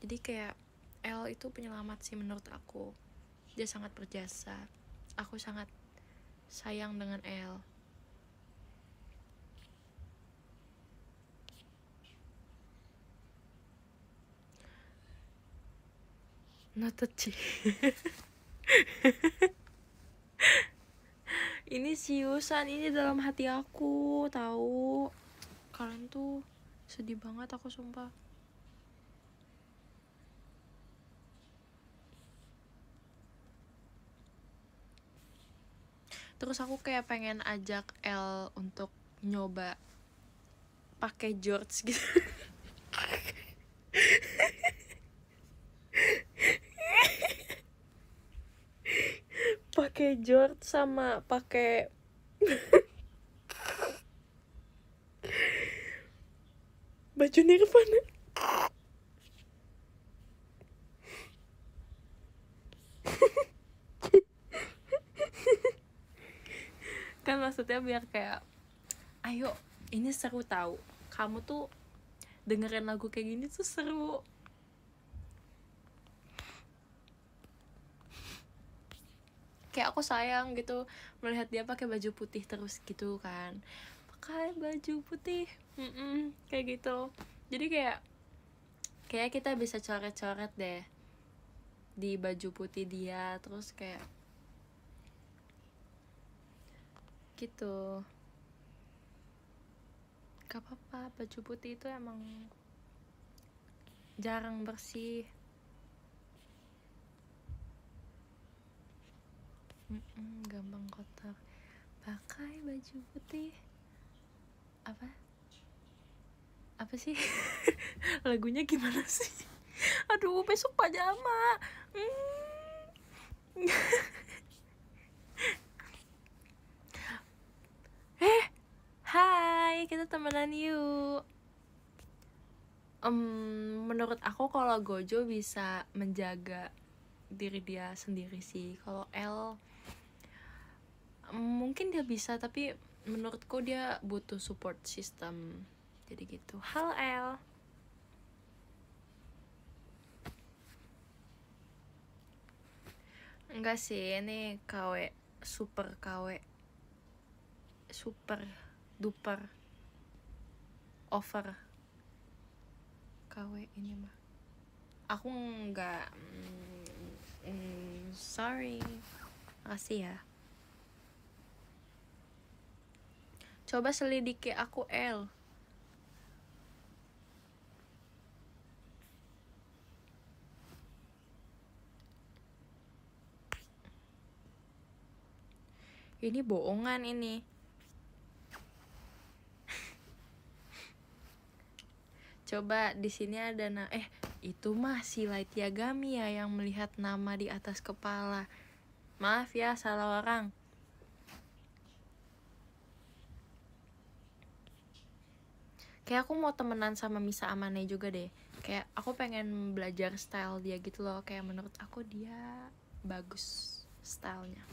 Jadi kayak El itu penyelamat sih menurut aku. Dia sangat berjasa. Aku sangat sayang dengan El. Notechi. Ini siusan, ini dalam hati aku, tahu. Kalian tuh sedih banget, aku sumpah. Terus aku kayak pengen ajak El untuk nyoba pakai George gitu. Pakai George sama pakai baju Nirvana. Kan maksudnya biar kayak, ayo ini seru tahu, kamu tuh dengerin lagu kayak gini tuh seru. Kayak aku sayang gitu melihat dia pakai baju putih terus gitu kan, pakai baju putih, kayak gitu. Jadi kayak kita bisa coret-coret deh di baju putih dia, terus kayak gitu. Gak apa-apa, baju putih itu emang jarang bersih. Gampang kotor. Pakai baju putih. Apa sih? Lagunya gimana sih? Aduh, besok pajama. Hai, kita temenan yuk. Menurut aku kalau Gojo bisa menjaga diri dia sendiri sih. Kalau El mungkin dia bisa, tapi menurutku dia butuh support system. Jadi gitu. Halo El. Enggak sih, ini KW super KW, super duper over KW ini mah. Aku nggak sorry. Makasih ya. Coba selidiki aku L. Ini bohongan ini. Coba di sini ada itu mah si Light Yagami ya yang melihat nama di atas kepala. Maaf ya, salah orang. Kayak aku mau temenan sama Misa Amane juga deh. Kayak aku pengen belajar style dia gitu loh. Kayak menurut aku dia bagus stylenya.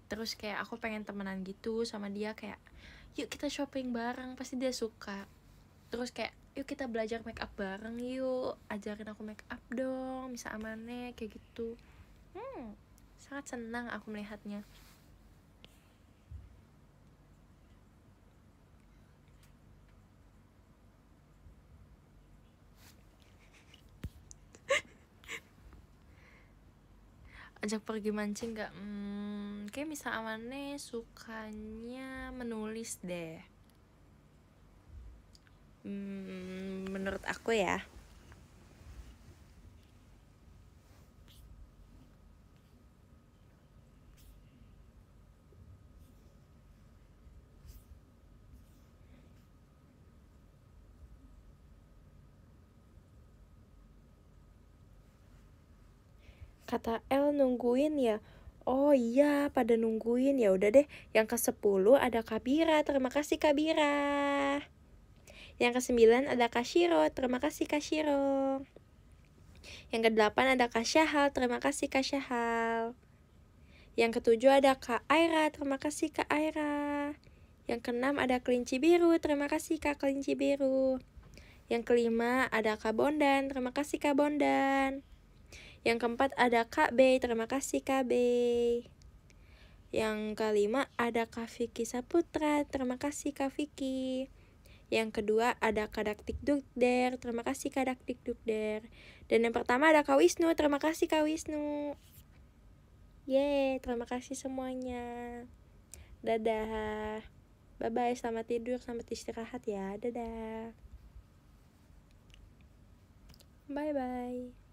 Terus kayak aku pengen temenan gitu sama dia, kayak yuk kita shopping bareng, pasti dia suka. Terus kayak yuk kita belajar make up bareng yuk, ajarin aku make up dong, Misa Amane, kayak gitu. Sangat senang aku melihatnya. Ajak pergi mancing gak? Kayak Misa Amane sukanya menulis deh. Menurut aku ya. Kata L nungguin ya. Oh iya, pada nungguin. Ya udah deh, yang ke-10 ada Kabira. Terima kasih Kabira. Yang ke-9 ada Kashiro. Terima kasih Kashiro. Yang ke-8 ada Kak Syahal. Terima kasih Kak Syahal. Yang ke-7 ada Kak Aira. Terima kasih Kak Aira. Yang ke-6 ada Kelinci Biru. Terima kasih Kak Kelinci Biru. Yang ke-5 ada Kak Bondan. Terima kasih Kak Bondan. Yang ke-4 ada Kak B. Terima kasih Kak B. Yang ke-5 ada Kak Vicky Saputra. Terima kasih Kak Vicky. Yang kedua ada Kak Dakdikdukder. Terima kasih Kak Dakdikdukder. Dan yang pertama ada Kak Wisnu. Terima kasih Kak Wisnu. Yeay, terima kasih semuanya. Dadah. Bye-bye, selamat tidur, selamat istirahat ya. Dadah. Bye-bye.